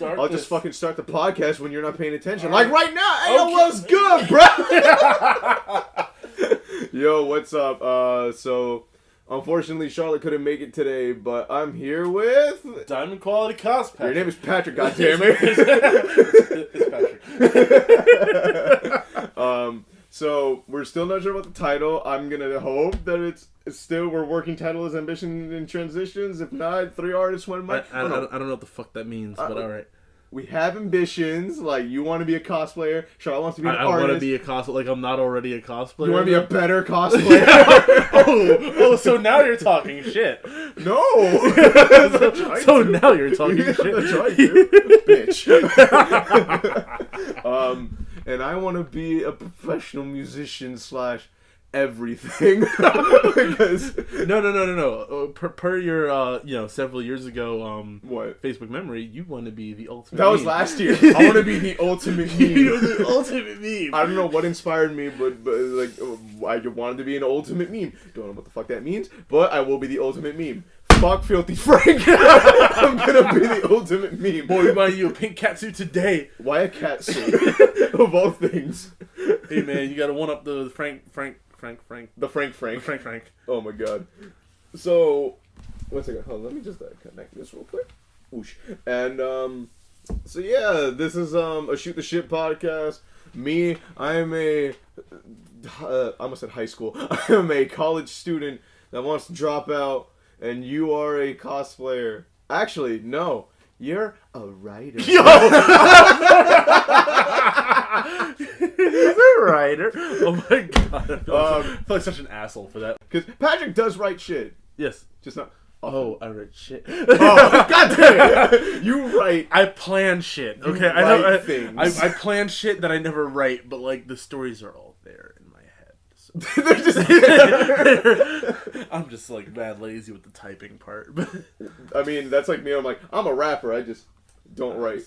I'll just fucking start the podcast when you're not paying attention. Right. Like right now. Hey, Okay. what's good, bro? Yo, what's up? So unfortunately, Charlotte couldn't make it today, but I'm here with Diamond Quality Cost Patrick. Your name is Patrick. Goddammit. It's Patrick. So we're still not sure about the title. I'm gonna hope that it's still we're working title as Ambition in Transitions. If not, 3 artists, 1 mic. I don't know what the fuck that means, but all right. We have ambitions. Like, you want to be a cosplayer. Charlotte wants to be an artist. I want to be a cosplayer. Like, I'm not already a cosplayer. You want to be a better cosplayer? oh, so now you're talking shit. No. so now you're talking shit. That's right, dude. Bitch. And I want to be a professional musician / everything. Because no. Per your several years ago what Facebook memory, you want to be the ultimate. That was meme. last year. I want to be the ultimate meme. You're the ultimate meme. I don't know what inspired me, but like I wanted to be an ultimate meme. Don't know what the fuck that means, but I will be the ultimate meme. Fuck Filthy Frank. I'm gonna be the ultimate meme. Boy, we buying you a pink catsuit today. Why a cat suit? Of all things. Hey man, you gotta one up the Frank. The Frank. Oh Oh my god. So, one second. Hold on, let me just connect this real quick. Whoosh. And so yeah, this is a Shoot the Shit podcast. Me, I am I almost said high school. I am a college student that wants to drop out, and you are a cosplayer. Actually, no, you're a writer. Yo. Is a writer? Oh my god! I feel like such an asshole for that. Because Patrick does write shit. Yes. Just not. Oh, I write shit. Oh, god damn it! You write. I plan shit. Okay, You I know. write things. I plan shit that I never write, but like the stories are all there in my head. So. They're just there. I'm just like mad lazy with the typing part. I mean, that's like me. I'm like, I'm a rapper. I just don't write.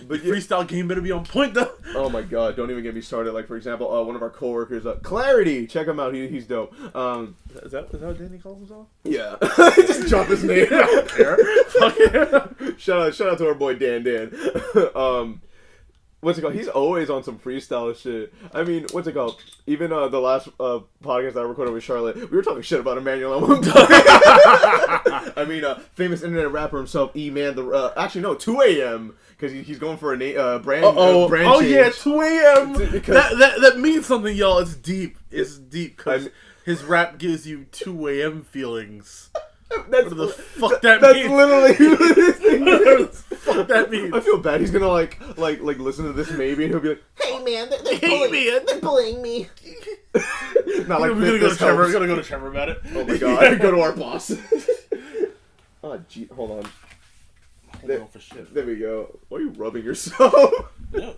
But freestyle game better be on point though. Oh my god! Don't even get me started. Like for example, one of our coworkers, Clarity. Check him out. He's dope. Is that what Danny calls himself? Yeah. Just drop his name. I don't care. Fuck yeah. Shout out to our boy Dan. What's it called? He's always on some freestyle shit. I mean, what's it called? Even the last podcast I recorded with Charlotte, we were talking shit about Emmanuel at one point. I mean, famous internet rapper himself, E-Man. Actually, no, 2 a.m. Because he's going for a brand change. Yeah, 2 a.m. That means something, y'all. It's deep. It's deep because his rap gives you 2 a.m. feelings. That's what the fuck that that's means? Literally this thing. What the fuck that means? I feel bad. He's gonna like listen to this maybe, and he'll be like, Hey man, they're bullying me. not like We're gonna go to Trevor. We're gonna go to Trevor about it. Oh my god! Go to our boss. Oh gee, hold on. There, for shit. There we go. Why are you rubbing yourself? Yeah,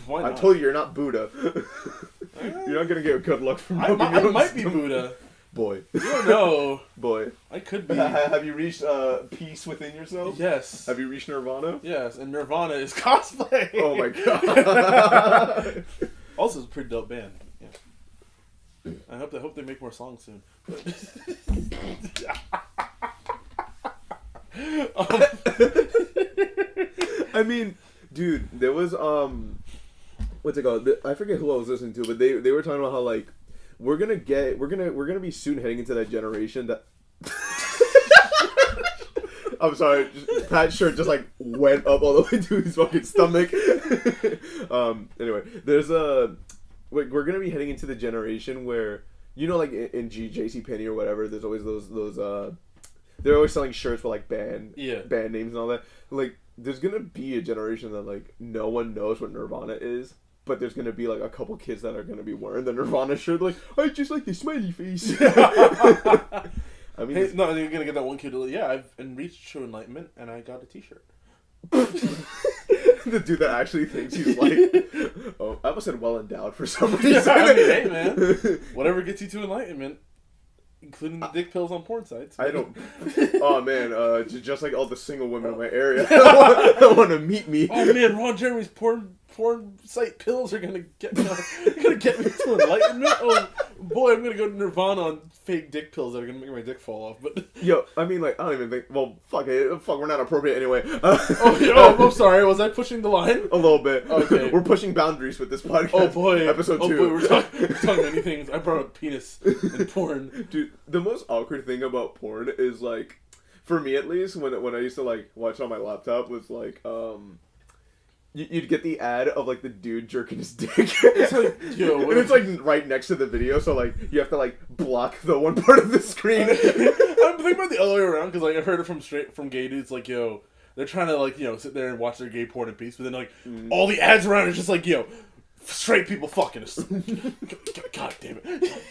why not? I told you you're not Buddha. You're not gonna get good luck from I rubbing your own might be stomach. Buddha. Boy. You don't know. Boy. I could be. Have you reached peace within yourself? Yes. Have you reached Nirvana? Yes, and Nirvana is cosplay. Oh my god. Also, it's a pretty dope band. Yeah. I hope they make more songs soon. I mean, dude, there was what's it called? I forget who I was listening to, but they were talking about how like we're gonna be soon heading into that generation that. I'm sorry, Pat's shirt just like went up all the way to his fucking stomach. Anyway, there's we're gonna be heading into the generation where like in JCPenney or whatever, there's always those they're always selling shirts with like band names and all that. Like, there's gonna be a generation that like no one knows what Nirvana is, but there's gonna be like a couple kids that are gonna be wearing the Nirvana shirt. Like, I just like the smiley face. I mean, hey, no, you're gonna get that one kid. I've reached true enlightenment, and I got a T-shirt. The dude that actually thinks he's like, oh, I almost said well endowed for some reason. Yeah, I mean, hey man, whatever gets you to enlightenment. Including the dick pills on porn sites. I don't. Oh man, just like all the single women in my area, that want to meet me. Oh man, Ron Jeremy's porn site pills are gonna get me to enlightenment. Oh, Boy, I'm gonna go to Nirvana on fake dick pills that are gonna make my dick fall off. But Yo, I mean, like, I don't even think. Well, fuck it. Fuck, we're not appropriate anyway. I'm sorry. Was I pushing the line? A little bit. Okay. We're pushing boundaries with this podcast. Oh boy. Episode 2. Oh boy, we're talking many things. I brought up penis and porn. Dude, the most awkward thing about porn is, like, for me at least, when I used to, like, watch it on my laptop, was, like, you'd get the ad of, like, the dude jerking his dick. It's like, yo, and it's, like, right next to the video, so, like, you have to, like, block the one part of the screen. I'm thinking about the other way around, because, like, I've heard it from gay dudes, like, yo, they're trying to, like, you know, sit there and watch their gay porn in peace, but then, like, all the ads around are just like, yo, straight people fucking us. God damn it.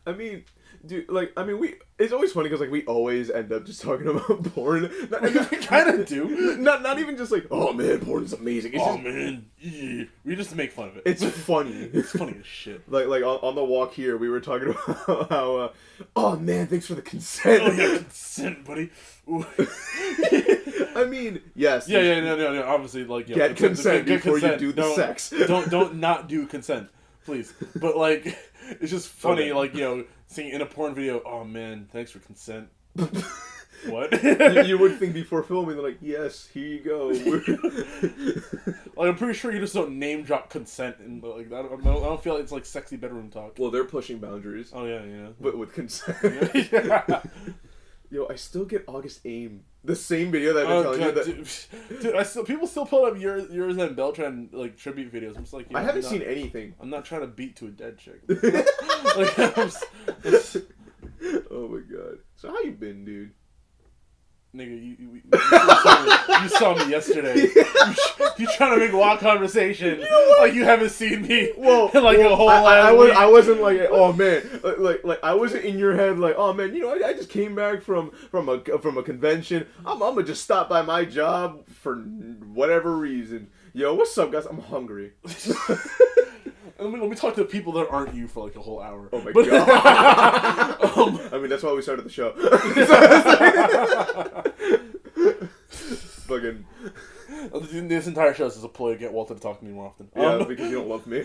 I mean... Dude, like, I mean, it's always funny because, like, we always end up just talking about porn. We kind of do. Not even just like, oh man, porn is amazing. It's man. Yeah. We just make fun of it. It's funny. It's funny as shit. Like on the walk here, we were talking about how, oh man, thanks for the consent. Oh yeah, consent, buddy. I mean, yes. No. Obviously, like, you know, get consent before you do the sex. Don't not do consent, please. But like, it's just funny, like, you know, seeing in a porn video. Oh man, thanks for consent. What? you would think before filming, they're like, yes, here you go. Like, I'm pretty sure you just don't name drop consent, and like I don't feel like it's like sexy bedroom talk. Well, they're pushing boundaries. Oh yeah. But with consent. Yeah. Yo, I still get August AIM. The same video that I've been telling you that... Dude, people still pull up yours and Beltran, like, tribute videos. I'm just like, I haven't seen anything. I'm not trying to beat to a dead chick. Oh my god. So how you been, dude? Nigga, you saw me yesterday. You trying to make wild conversation like you haven't seen me. Well, like a whole. I wasn't like, oh man, like I wasn't in your head like, oh man, you know, I just came back from a convention. I'm gonna just stop by my job for whatever reason. Yo, what's up, guys? I'm hungry. Let me talk to people that aren't you for like a whole hour. Oh my god. I mean, that's why we started the show. Fucking. This entire show is just a ploy to get Walter to talk to me more often. Yeah, because you don't love me.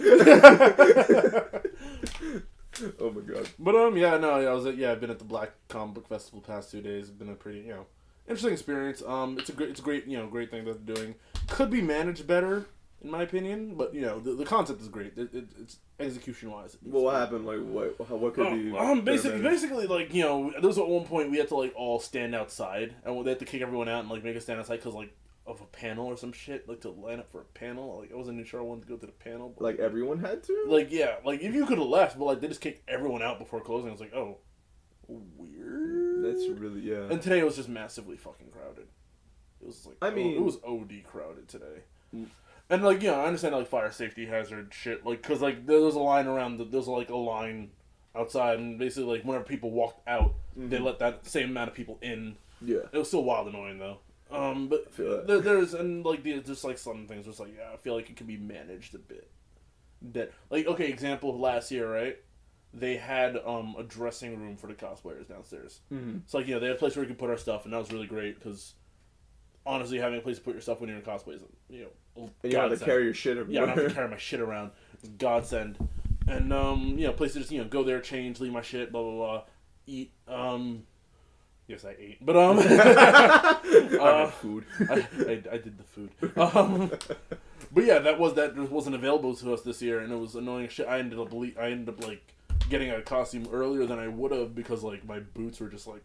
Oh my god. But I've been at the Black Comic Book Festival the past 2 days. It's been a pretty, you know, interesting experience. It's a great, you know, great thing that they're doing. Could be managed better, in my opinion, but you know, the concept is great. It's execution wise. Well, what happened? Like, what could be? Basically, like, you know, there was at one point we had to like all stand outside, and they had to kick everyone out and like make us stand outside because like of a panel or some shit, like to line up for a panel. Like I wasn't even sure I wanted to go to the panel. But, like everyone had to. Like yeah, like if you could have left, but like they just kicked everyone out before closing. I was like, oh, weird. That's really And today it was just massively fucking crowded. It was like it was OD crowded today. And like, you know, I understand like fire safety hazard shit, like because like there was a line around. There's like a line outside, and basically like whenever people walked out, they let that same amount of people in. Yeah, it was still wild annoying though. But there's and like just like some things. Just like I feel like it can be managed a bit. That like example of last year, right? They had a dressing room for the cosplayers downstairs. So like they had a place where we could put our stuff, and that was really great because honestly, having a place to put your stuff when you're in cosplay is and you don't have to carry your shit everywhere. Yeah, I don't have to carry my shit around. It's godsend. And place to just go there, change, leave my shit, blah blah blah, eat. Yes, I ate, but food. I did the food. But yeah, that wasn't available to us this year, and it was annoying shit. I ended up like getting a costume earlier than I would have because like my boots were just like.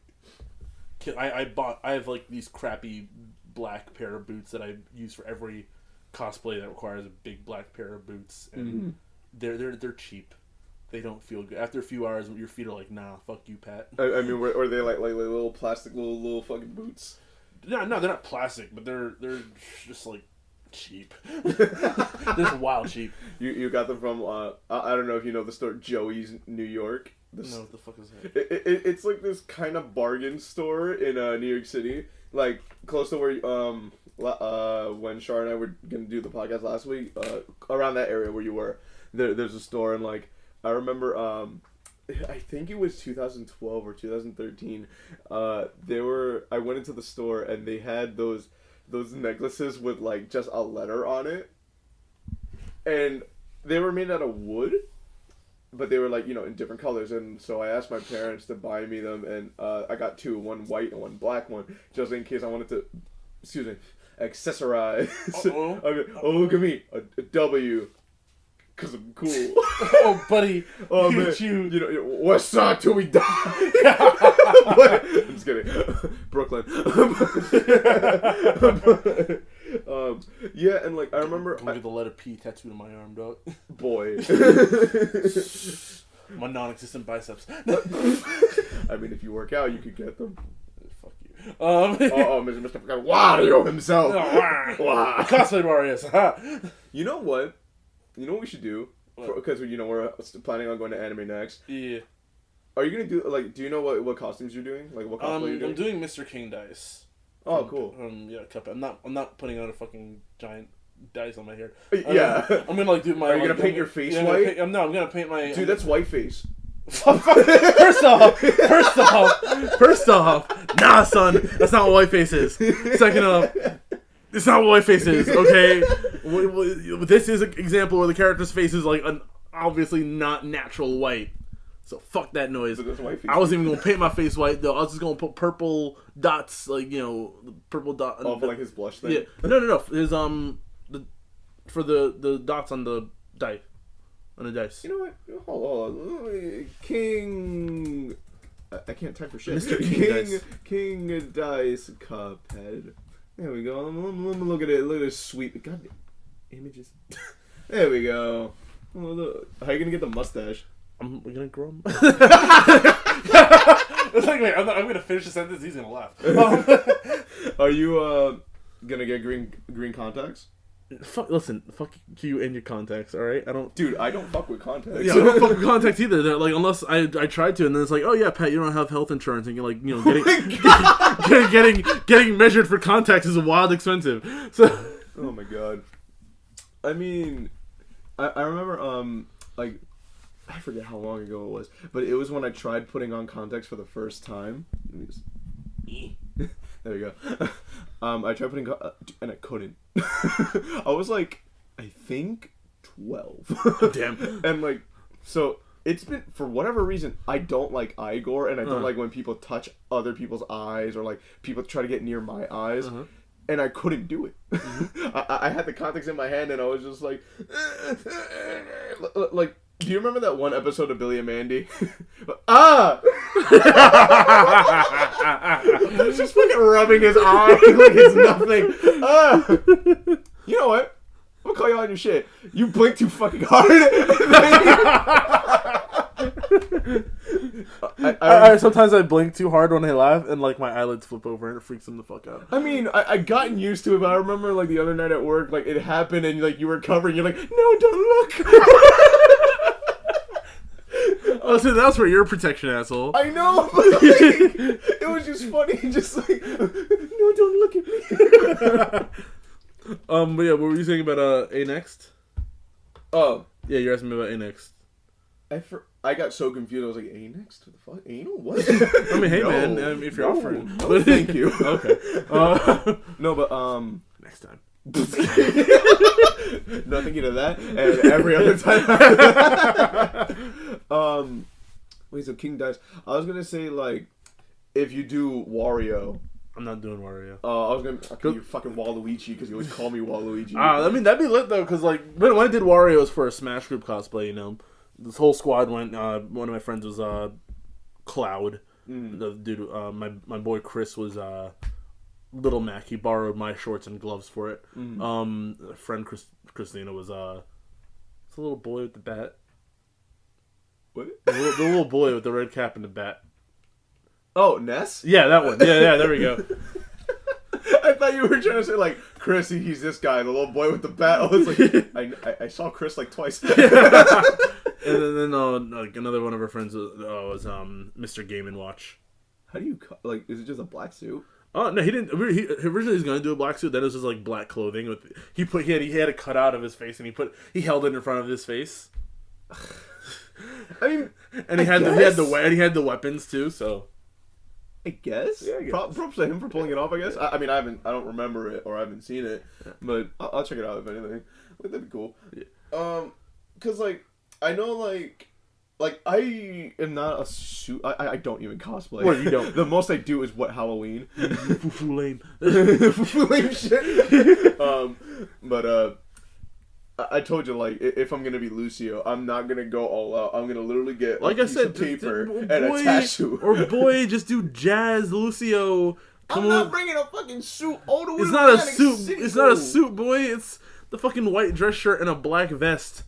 I have like these crappy black pair of boots that I use for every cosplay that requires a big black pair of boots, and they're cheap. They don't feel good. After a few hours, your feet are like, nah, fuck you, Pat. I mean, were they like little plastic little fucking boots? No, they're not plastic, but they're just like cheap. They're just wild cheap. You got them from I don't know if you know the store Joey's New York. No, what the fuck is that? It's like this kind of bargain store in New York City, like close to where when Shar and I were gonna do the podcast last week, around that area where you were. There's a store, and like I remember, I think it was 2012 or 2013. I went into the store and they had those necklaces with like just a letter on it, and they were made out of wood, but they were like, you know, in different colors. And so I asked my parents to buy me them, and I got two, one white and one black one, just in case I wanted to, accessorize. I mean, oh, look at me, a W. Because I'm cool. Oh, buddy. Oh, man. You know, what's up till we die? I'm just kidding. Brooklyn. Yeah, and like, I remember. I'm gonna get the letter P tattooed on my arm, dog. Boy. My non-existent biceps. I mean, if you work out, you could get them. Fuck you. Mr. Fucking Wario himself. Cosplay Warriors. You know what? You know what we should do? Because, you know, we're planning on going to anime next. Yeah. Are you going to do, like, do you know what costumes you're doing? Like, what cosplay you're doing? I'm doing Mr. King Dice. Oh, cool. Yeah, Cuphead. I'm not putting out a fucking giant dice on my hair. Yeah. I'm gonna, like, do my... Are you going to paint your face white? I'm gonna paint my... Dude, that's white face. First off, nah, son, that's not what white face is. Second off, it's not what white face is, okay? This is an example where the character's face is like obviously not natural white. So fuck that noise. I wasn't even gonna paint my face white though. I was just gonna put purple dots, like, you know, the purple dot. Oh, for like his blush thing. Yeah, no. His for the dots on the die. On the dice. You know what? Hold on. King. I can't type for shit. Mr. Dice. King Dice Cuphead. There we go. Let me look at it. Look at this sweet. God, images. There we go. Oh, look. How are you gonna get the mustache? I'm gonna grow him. It's like, wait, I'm gonna finish the sentence. He's gonna laugh. Are you gonna get green contacts? Fuck you and your contacts, alright? Dude, I don't fuck with contacts. Yeah, I don't fuck with contacts either. They're like, unless I tried to, and then it's like, oh yeah, Pat, you don't have health insurance, and you're like, you know, getting measured for contacts is wild expensive. So, oh my god. I mean, I remember like, I forget how long ago it was, but it was when I tried putting on contacts for the first time. Let me just... There you go. I tried putting and I couldn't. I was like, I think 12. Damn. And like, so it's been, for whatever reason, I don't like eye gore, and I don't like when people touch other people's eyes, or like people try to get near my eyes. And I couldn't do it. I had the contacts in my hand, and I was just like, like, do you remember that one episode of Billy and Mandy? I was just fucking rubbing his eye like it's nothing. You know what? I'm gonna call you on your shit. You blink too fucking hard. Sometimes I blink too hard when I laugh, and like my eyelids flip over, and it freaks them the fuck out. I mean, I gotten used to it, but I remember like the other night at work, like it happened, and like you were covering. You're like, no, don't look. Oh, so that's for your protection, asshole. I know, but like, it was just funny. Just like, no, don't look at me. But yeah, what were you saying about A Next? Oh, yeah, you're asking me about A Next. I got so confused. I was like, A Next? What the fuck? Anal? What? I mean, hey man, if you're offering, no, thank you. Okay. No, but next time. No thinking of that, and every other time. Wait, so King Dice. I was gonna say, like, if you do Wario. I'm not doing Wario. I was gonna. You're fucking Waluigi, because you always call me Waluigi. I mean, that'd be lit though, because like when I did Wario, it was for a Smash Group cosplay. You know, this whole squad went. One of my friends was Cloud. The dude, my boy Chris was Little Mac. He borrowed my shorts and gloves for it. Friend Christina was it's a little boy with the bat. What? The little boy with the red cap and the bat. Oh, Ness? Yeah, that one. Yeah, there we go. I thought you were trying to say, like, Chris, he's this guy, the little boy with the bat. I was like, I saw Chris, like, twice. And then like, another one of our friends was Mr. Game & Watch. How do you, like, is it just a black suit? Oh, no, he didn't. He originally was going to do a black suit, then it was just, like, black clothing. He had a cutout of his face, and he held it in front of his face. I mean, and he had the weapons, too, so... I guess. Yeah, I guess. Props to him for pulling it off, I guess. I mean, I don't remember it, or I haven't seen it, but I'll check it out if anything. That'd be cool. Yeah. Cause like I know like I am not a suit. I don't even cosplay. What, you don't? The most I do is what Halloween. Foo lame. Foo lame shit. But I told you, like, if I'm gonna be Lucio, I'm not gonna go all out. I'm gonna literally get like a I piece said, of paper and a tattoo. Or boy, just do jazz Lucio. I'm not bringing a fucking suit all the way. It's not a suit. It's not a suit, boy. It's the fucking white dress shirt and a black vest.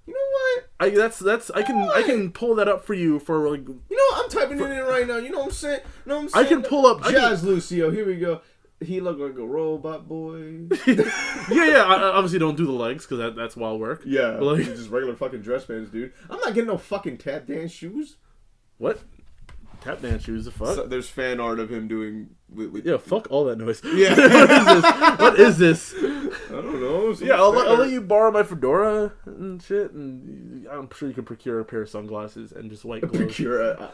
You know what? I can pull that up for you for like. You know what? I'm typing it in right now. You know what I'm saying? I can pull up Jazz Lucio. Here we go. He looked like a robot boy. yeah. I obviously don't do the legs because that's wild work. Yeah, but like just regular fucking dress pants, dude. I'm not getting no fucking tap dance shoes. What? Tap dance shoes? The fuck? So, there's fan art of him doing. Yeah, fuck all that noise. Yeah. What is this? I don't know. Yeah, I'll let you borrow my fedora and shit, and I'm sure you can procure a pair of sunglasses and just white gloves.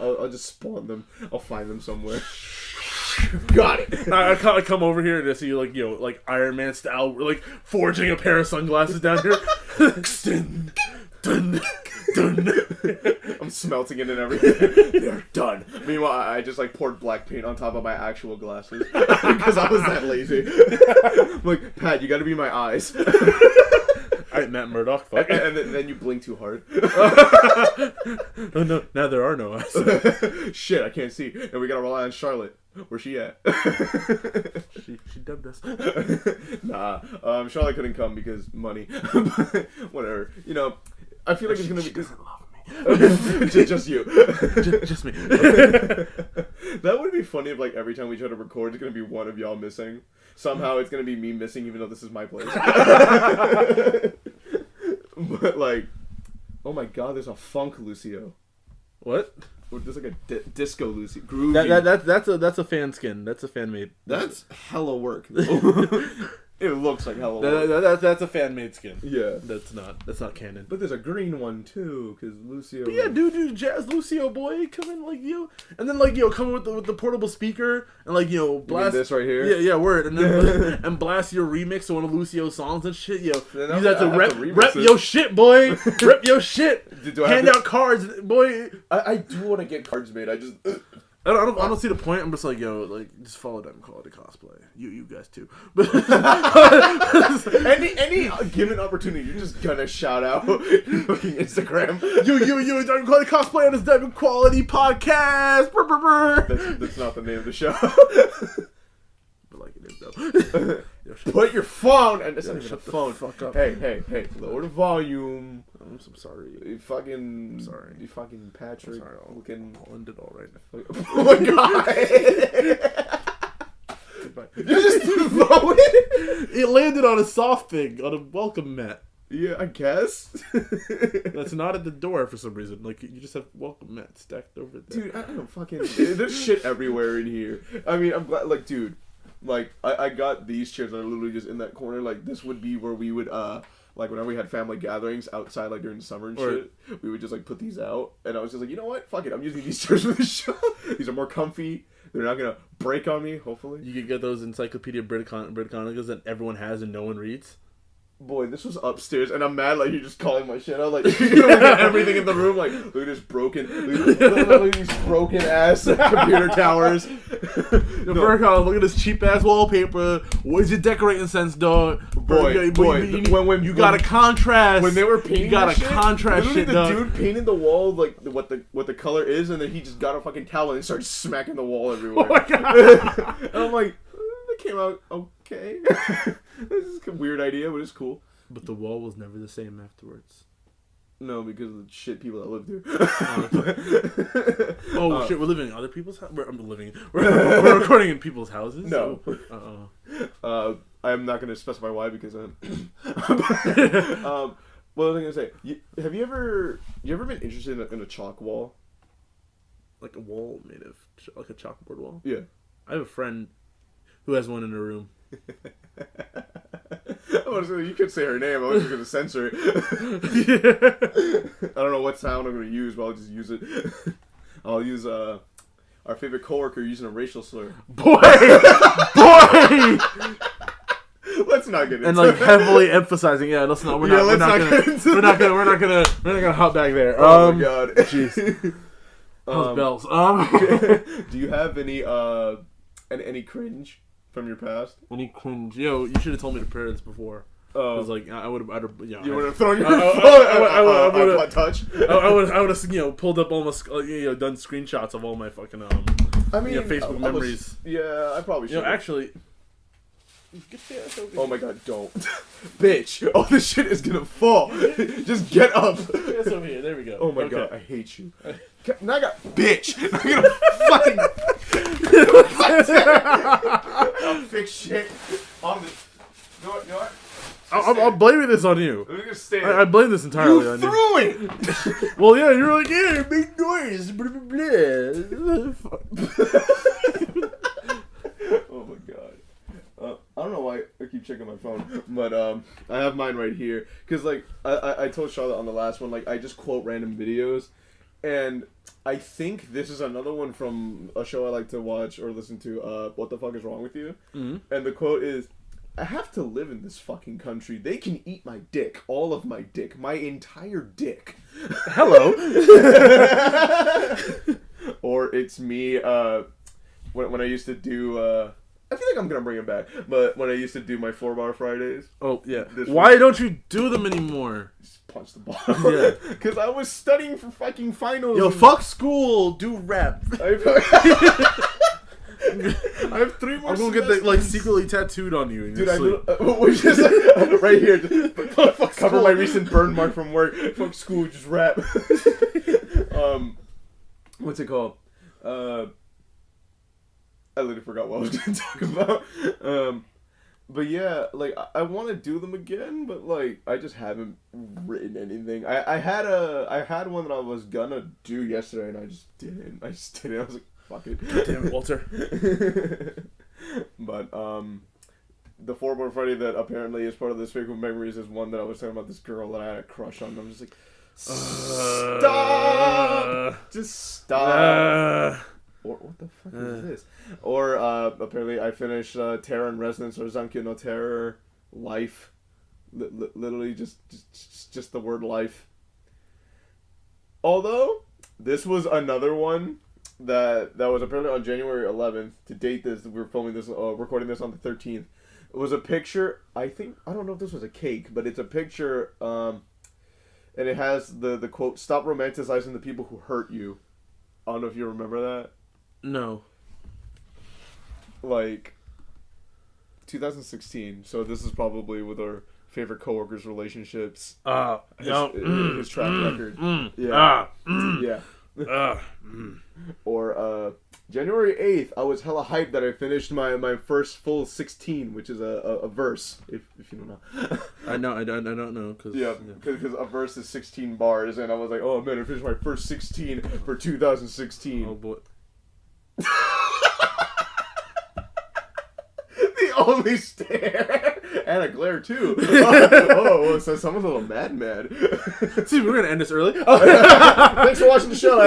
I'll just spawn them. I'll find them somewhere. Got it. I come over here to see you like Iron Man style, like forging a pair of sunglasses down here. dun, dun, dun. I'm smelting it and everything. They're done. Meanwhile, I just like poured black paint on top of my actual glasses because I was that lazy. I'm like, Pat, you got to be my eyes. Alright, Matt Murdock. Fuck. And then you blink too hard. Oh no! Now there are no eyes. Shit, I can't see. And we gotta rely on Charlotte. Where's she at? she dubbed us. Nah, Charlotte couldn't come because money. Whatever. You know, I feel like it's gonna be. Doesn't love me. just you. Just me. That would be funny if like every time we try to record, it's gonna be one of y'all missing. Somehow it's gonna be me missing, even though this is my place. But like, oh my god, there's a funk Lucio. What? There's like a disco Lucio. Groovy. That's a fan skin. That's a fan made. That's hella work. It looks like hella work. That's a fan made skin. Yeah. That's not canon. But there's a green one too, because Lucio. But yeah, dude, Jazz Lucio boy, come in like and then like come with the portable speaker and like blast this right here. Yeah, word, and then and blast your remix of one of Lucio's songs and shit. You have to rep your shit, boy. Rep your shit. Hand out cards, boy. I do want to get cards made. I just. I don't see the point. I'm just like, just follow them, call it a cosplay. You guys too. But any given opportunity, you're just gonna shout out fucking Instagram. You don't call it cosplay on this Diamond Quality podcast. Brr, brr, brr. That's not the name of the show. But like it is though. Put your phone and it's not even a phone. Fuck up. Hey, lower the volume. I'm so sorry. You fucking. I'm sorry. You fucking Patrick. I'm sorry. I'll end it all right now. Oh my god. Goodbye. You just throw it? It landed on a soft thing, on a welcome mat. Yeah, I guess. That's not at the door for some reason. Like, you just have welcome mat stacked over there. Dude, I don't fucking... There's shit everywhere in here. I mean, I'm glad... Like, dude, like, I got these chairs that are literally just in that corner. Like, this would be where we would, like, whenever we had family gatherings outside, like, during the summer and shit, we would just, like, put these out. And I was just like, you know what? Fuck it. I'm using these chairs for the show. These are more comfy. They're not gonna break on me, hopefully. You could get those Encyclopedia Britannicas that everyone has and no one reads. Boy, this was upstairs, and I'm mad, like, you're just calling my shit out. Like, you're looking at everything in the room, like, look at this broken, look at these broken-ass computer towers. Look at this cheap-ass wallpaper. Where's your decorating sense, dog? Boy, you gotta contrast. When they were painting you gotta contrast shit, the dog. dude painted the wall, like, what the color is, and then he just got a fucking towel and started smacking the wall everywhere. Oh my god. And I'm like, that came out okay. This is a weird idea, but it's cool. But the wall was never the same afterwards. No, because of the shit people that live there. Shit, we're living in other people's houses? We're recording in people's houses? No. I'm not going to specify why because what was I going to say? Have you ever been interested in a chalk wall? Like a wall made of, like a chalkboard wall? Yeah. I have a friend who has one in her room. You could say her name. I was just going to censor it. I don't know what sound I'm going to use, but I'll just use it. I'll use our favorite coworker using a racial slur. Boy! Look Let's not get into and like that. heavily emphasizing. Yeah, let's not. We're not gonna hop back there. Oh my god. Jeez. Those bells. Do you have any cringe from your past? Any cringe? Yo, you should have told me to prepare this before. I was like, I would have, you would have thrown your phone at touch. I would have, pulled up almost, done screenshots of all my fucking, Facebook memories. I probably should. Actually, get the ass over here. Oh my god, don't. Bitch, all this shit is gonna fall. Just get up. Get the ass over here, there we go. Oh my god, I hate you. Now I got, bitch, I'm gonna fucking I'll fix shit on this. You know what? I'm blaming this on you. I'm gonna stay I blame this entirely on you. You threw it! Well, yeah, you're like, yeah, big noise. Blah, blah, blah. Oh my god. I don't know why I keep checking my phone, but I have mine right here. Because, like, I told Charlotte on the last one, like, I just quote random videos. And I think this is another one from a show I like to watch or listen to, What the Fuck Is Wrong With You? Mm-hmm. And the quote is, I have to live in this fucking country. They can eat my dick. All of my dick. My entire dick. Hello. Or it's me, when I used to do, I feel like I'm gonna bring it back, but when I used to do my 4-bar Fridays. Oh, yeah. Why don't you do them anymore? Just punch the ball. Yeah. Because I was studying for fucking finals. Yo, fuck school. Do rap. I have 3 more. I'm gonna get that, like, secretly tattooed on you. Dude, right here. Just, cover my recent burn mark from work. Fuck school, just rap. What's it called? I literally forgot what I was gonna talk about. But yeah, like, I want to do them again, but like, I just haven't written anything. I had one that I was gonna do yesterday, and I just didn't. I was like, fuck it. Damn it, Walter. But the 4-bar Friday that apparently is part of this Facebook Memories is one that I was talking about this girl that I had a crush on. I'm just like, stop, just stop. Or what the fuck is this? Or apparently I finished Terror in Resonance or Zankyo no Terror Life. Literally just the word life. Although this was another one that was apparently on January 11th. To date this, we're filming this, recording this on the 13th. It was a picture. I don't know if this was a cake, but it's a picture. And it has the quote, "Stop romanticizing the people who hurt you." I don't know if you remember that. No. Like 2016. So this is probably with our favorite coworkers' relationships. His track record. Yeah. Yeah. Or January 8th, I was hella hyped that I finished my first full 16, which is a verse, if you don't know. I don't know. Because a verse is 16 bars, and I was like, oh man, I finished my first 16 for 2016. Oh boy. The only stare. And a glare, too. So someone's a little mad. See, we're going to end this early. Thanks for watching the show.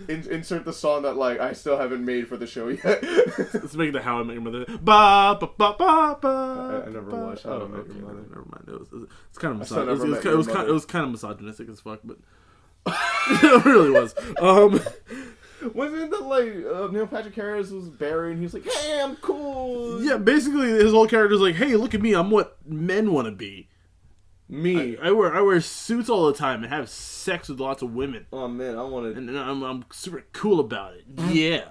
Insert the song that, like, I still haven't made for the show yet. Let's make it the How I Met Your Mother. Ba, ba, ba, ba, ba. I never watched How I Met Your Mother. Never mind. It's kind of misogynistic. It was kind of misogynistic as fuck, but it really was. Wasn't that like Neil Patrick Harris was buried and he was like, hey, I'm cool? Yeah, basically his whole character is like, hey, look at me, I'm what men want to be. Me. I wear suits all the time and have sex with lots of women. Oh man, I want to. And I'm super cool about it. Yeah.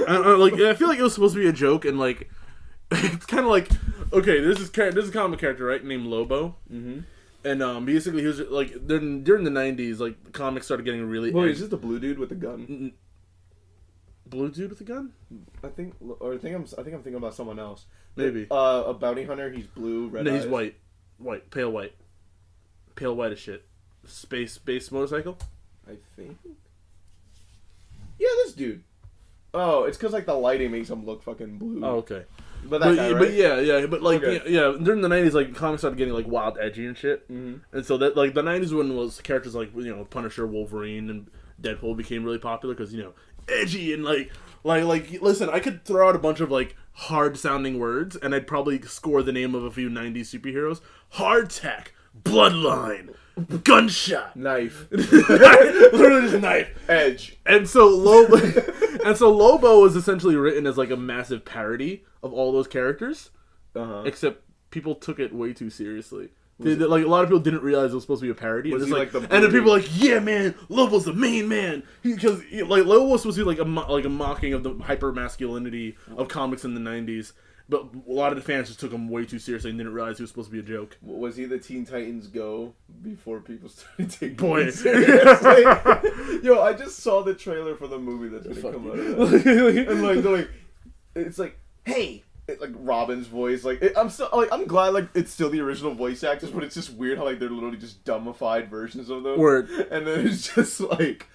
I feel like it was supposed to be a joke, and like it's kind of like, okay, there's a comic character, right, named Lobo. Mm-hmm. And basically he was like during the 90s, like the comics started getting really. Wait, is this the blue dude with the gun? Blue dude with the gun? I think I'm thinking about someone else. Maybe. A bounty hunter. He's blue, red. No, eyes. he's white, pale white as shit. Space motorcycle. I think. Yeah, this dude. Oh, it's because like the lighting makes him look fucking blue. Oh, okay. But that guy, right? But yeah, but like, okay. yeah, during the 90s, like, comics started getting, like, wild edgy and shit. Mm-hmm. And so, that like, the 90s one was characters like, Punisher, Wolverine, and Deadpool became really popular because, you know, edgy and like, listen, I could throw out a bunch of like hard sounding words and I'd probably score the name of a few 90s superheroes. Hardtack, Bloodline, Gunshot, Knife, literally just knife, Edge, and so Lobo was essentially written as like a massive parody of all those characters, except people took it way too seriously. Like a lot of people didn't realize it was supposed to be a parody. And then people were like, "Yeah, man, Lobo's the main man," because like Lobo was supposed to be like a mocking of the hyper masculinity of comics in the '90s. But a lot of the fans just took him way too seriously and didn't realize he was supposed to be a joke. Was he the Teen Titans Go before people started taking him seriously? Yo, I just saw the trailer for the movie that's gonna come out of that. And like, they're like, it's like, hey, it's like Robin's voice. Like, I'm glad like it's still the original voice actors, but it's just weird how like they're literally just dumbified versions of them. Word. And then it's just like,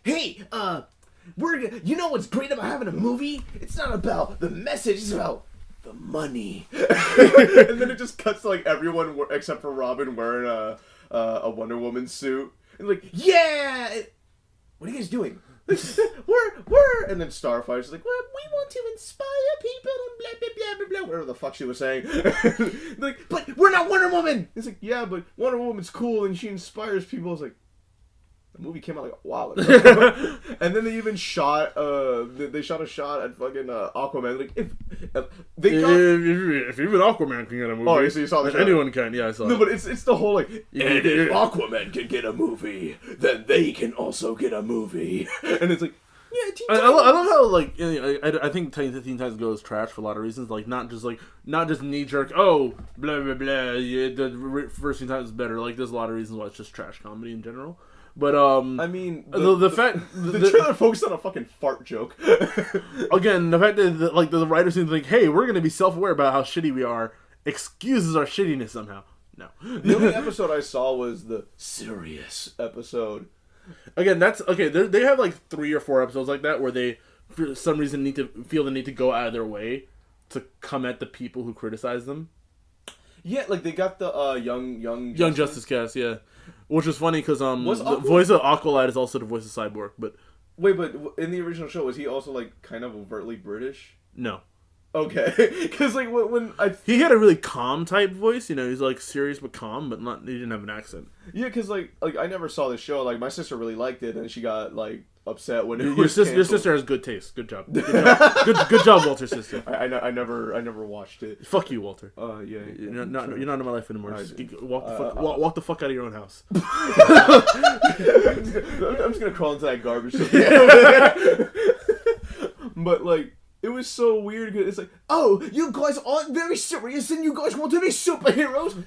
Hey, you know what's great about having a movie? It's not about the message, it's about the money. And then it just cuts to like everyone except for Robin wearing a Wonder Woman suit. And like, yeah, what are you guys doing? we're and then Starfire's like, well, we want to inspire people and blah blah blah blah blah, whatever the fuck she was saying. Like, but we're not Wonder Woman. It's like, yeah, but Wonder Woman's cool and she inspires people. It's like, the movie came out like a while ago. And then they even shot they shot a shot at fucking Aquaman. Like, if even Aquaman can get a movie. Oh, so you saw the show? Anyone can, yeah, I saw it. No, but it's the whole like, and if Aquaman can get a movie, then they can also get a movie. And it's like, yeah, I love how like, you know, I think Teen Titans Go is trash for a lot of reasons. Like not just knee jerk. Oh, blah blah blah. Yeah, the first Teen Titans is better. Like there's a lot of reasons why it's just trash comedy in general. But I mean, the trailer focused on a fucking fart joke. Again, the fact that like the writers seem to think, hey, we're gonna be self-aware about how shitty we are, excuses our shittiness somehow. No. The only episode I saw was the serious episode. Again, that's okay. They have like 3 or 4 episodes like that where they, for some reason, feel the need to go out of their way to come at the people who criticize them. Yeah, like they got the Young Justice cast, yeah. Which is funny because the voice of Aqualad is also the voice of Cyborg, but wait, but in the original show was he also like kind of overtly British? No. Okay, because like he had a really calm type voice, you know, he's like serious but calm, but he didn't have an accent. Yeah, because like I never saw the show. Like my sister really liked it, and she got like upset when your sister has good taste. Good job. Good job, Walter. Sister. I never watched it. Fuck you, Walter. Yeah. You're not in my life anymore. Walk the fuck out of your own house. I'm just gonna crawl into that garbage. But like, it was so weird because it's like, oh, you guys aren't very serious and you guys want to be superheroes.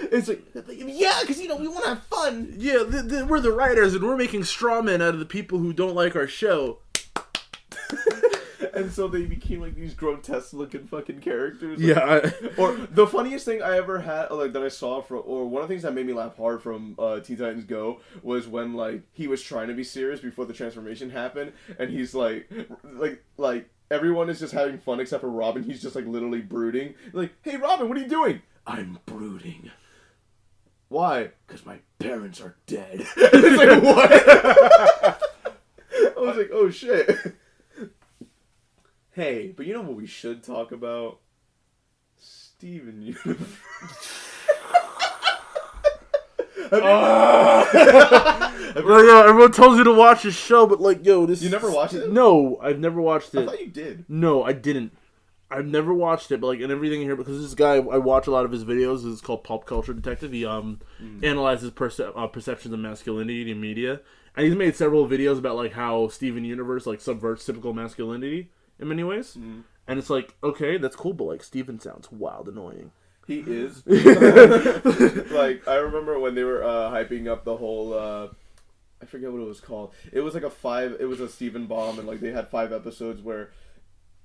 It's like, yeah, because, you know, we want to have fun. Yeah, we're the writers and we're making straw men out of the people who don't like our show. And so they became like these grotesque looking fucking characters. Like, yeah. Or the funniest thing I ever had, like that I saw or one of the things that made me laugh hard from Teen Titans Go was when like he was trying to be serious before the transformation happened, and he's like everyone is just having fun except for Robin. He's just like literally brooding. Like, hey Robin, what are you doing? I'm brooding. Why? Because my parents are dead. It's like, what? I was like, oh shit. Hey, but you know what we should talk about? Steven Universe. Everyone tells you to watch this show, but like, yo, this... You never watched it? No, I've never watched it. I thought you did. No, I didn't. I've never watched it, but like, and everything here, because this guy, I watch a lot of his videos, is called Pop Culture Detective. He analyzes perceptions of masculinity in media, and he's made several videos about like how Steven Universe like subverts typical masculinity in many ways. And it's like, okay, that's cool, but like, Steven sounds wild annoying. He is. Like, I remember when they were hyping up the whole, I forget what it was called. It was like it was a Steven bomb, and like they had 5 episodes where,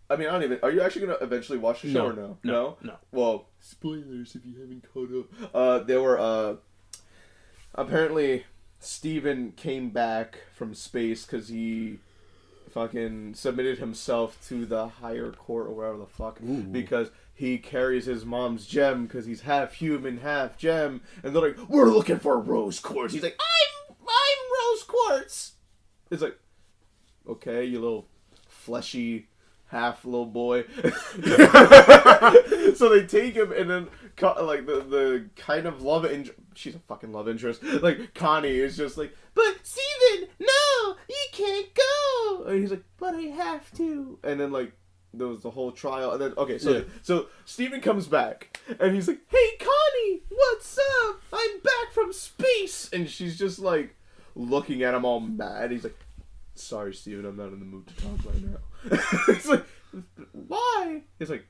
I mean, I don't even, are you actually going to eventually watch the show or no? No. Well, spoilers if you haven't caught up. There were, apparently, Steven came back from space because he fucking submitted himself to the higher court or whatever the fuck. Ooh. Because he carries his mom's gem because he's half human, half gem. And they're like, we're looking for Rose Quartz. He's like, I'm Rose Quartz. It's like, okay, you little fleshy half little boy. So they take him, and then like the kind of love interest, she's a fucking love interest. Like Connie is just like, but Steven, no, you can't go. And he's like, but I have to. And then like there was the whole trial, and then so Steven comes back, and he's like, hey Connie, what's up? I'm back from space, and she's just like looking at him all mad. He's like, sorry, Steven, I'm not in the mood to talk right now. It's like, why? He's like,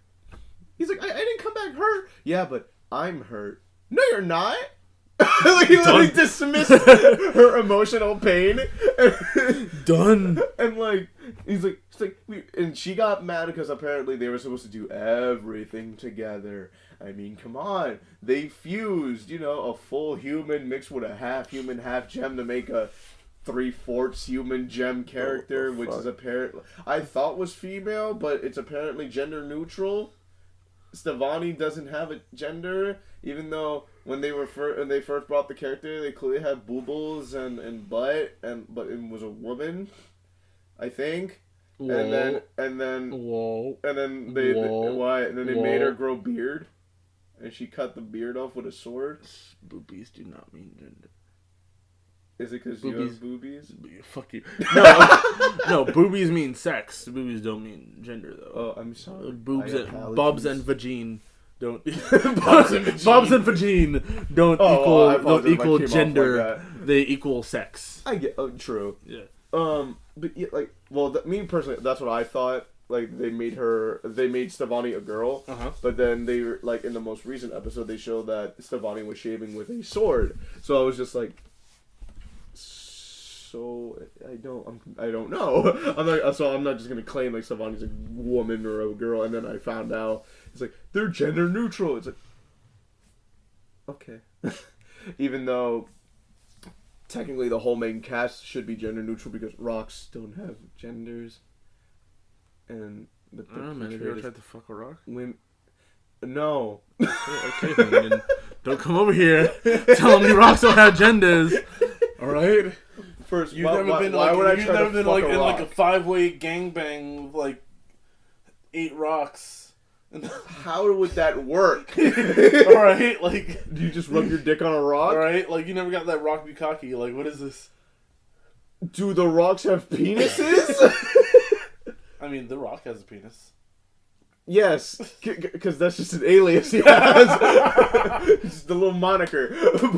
I didn't come back hurt. Yeah, but I'm hurt. No, you're not. Like he literally dismissed her emotional pain. Done. And like he's like, and she got mad because apparently they were supposed to do everything together. I mean, come on, they fused, a full human mixed with a half human, half gem to make a 3/4 human gem character, which is apparently I thought was female, but it's apparently gender neutral. Stevani doesn't have a gender, even though when they first brought the character, they clearly had boobles and butt, but it was a woman, I think. Whoa. And then they made her grow beard, and she cut the beard off with a sword. Boobies do not mean gender. Is it because you have boobies? Fuck you. No, boobies mean sex. Boobies don't mean gender, though. Oh, I'm sorry. Bobs and vagine don't. Bobs and vagine don't equal gender. Like they equal sex. I get. True. Yeah. But yeah, me personally, that's what I thought. Like they made Stevani a girl, but then they like in the most recent episode they showed that Stevani was shaving with a sword. So I was just like. So I don't know. I'm not just gonna claim like Stevani's a woman or a girl, and then I found out it's like they're gender neutral. It's like okay, even though technically the whole main cast should be gender neutral because rocks don't have genders, and I don't know, man. Have you ever tried to fuck a rock? No. Okay, then don't come over here telling me rocks don't have genders. All right. First, you've never been in like a 5-way gangbang with like 8 rocks. How would that work? All right, like do you just rub your dick on a rock? All right, like you never got that rock bukkake. Like what is this? Do the rocks have penises? I mean, the rock has a penis. Yes, because that's just an alias he has. It's just a little moniker,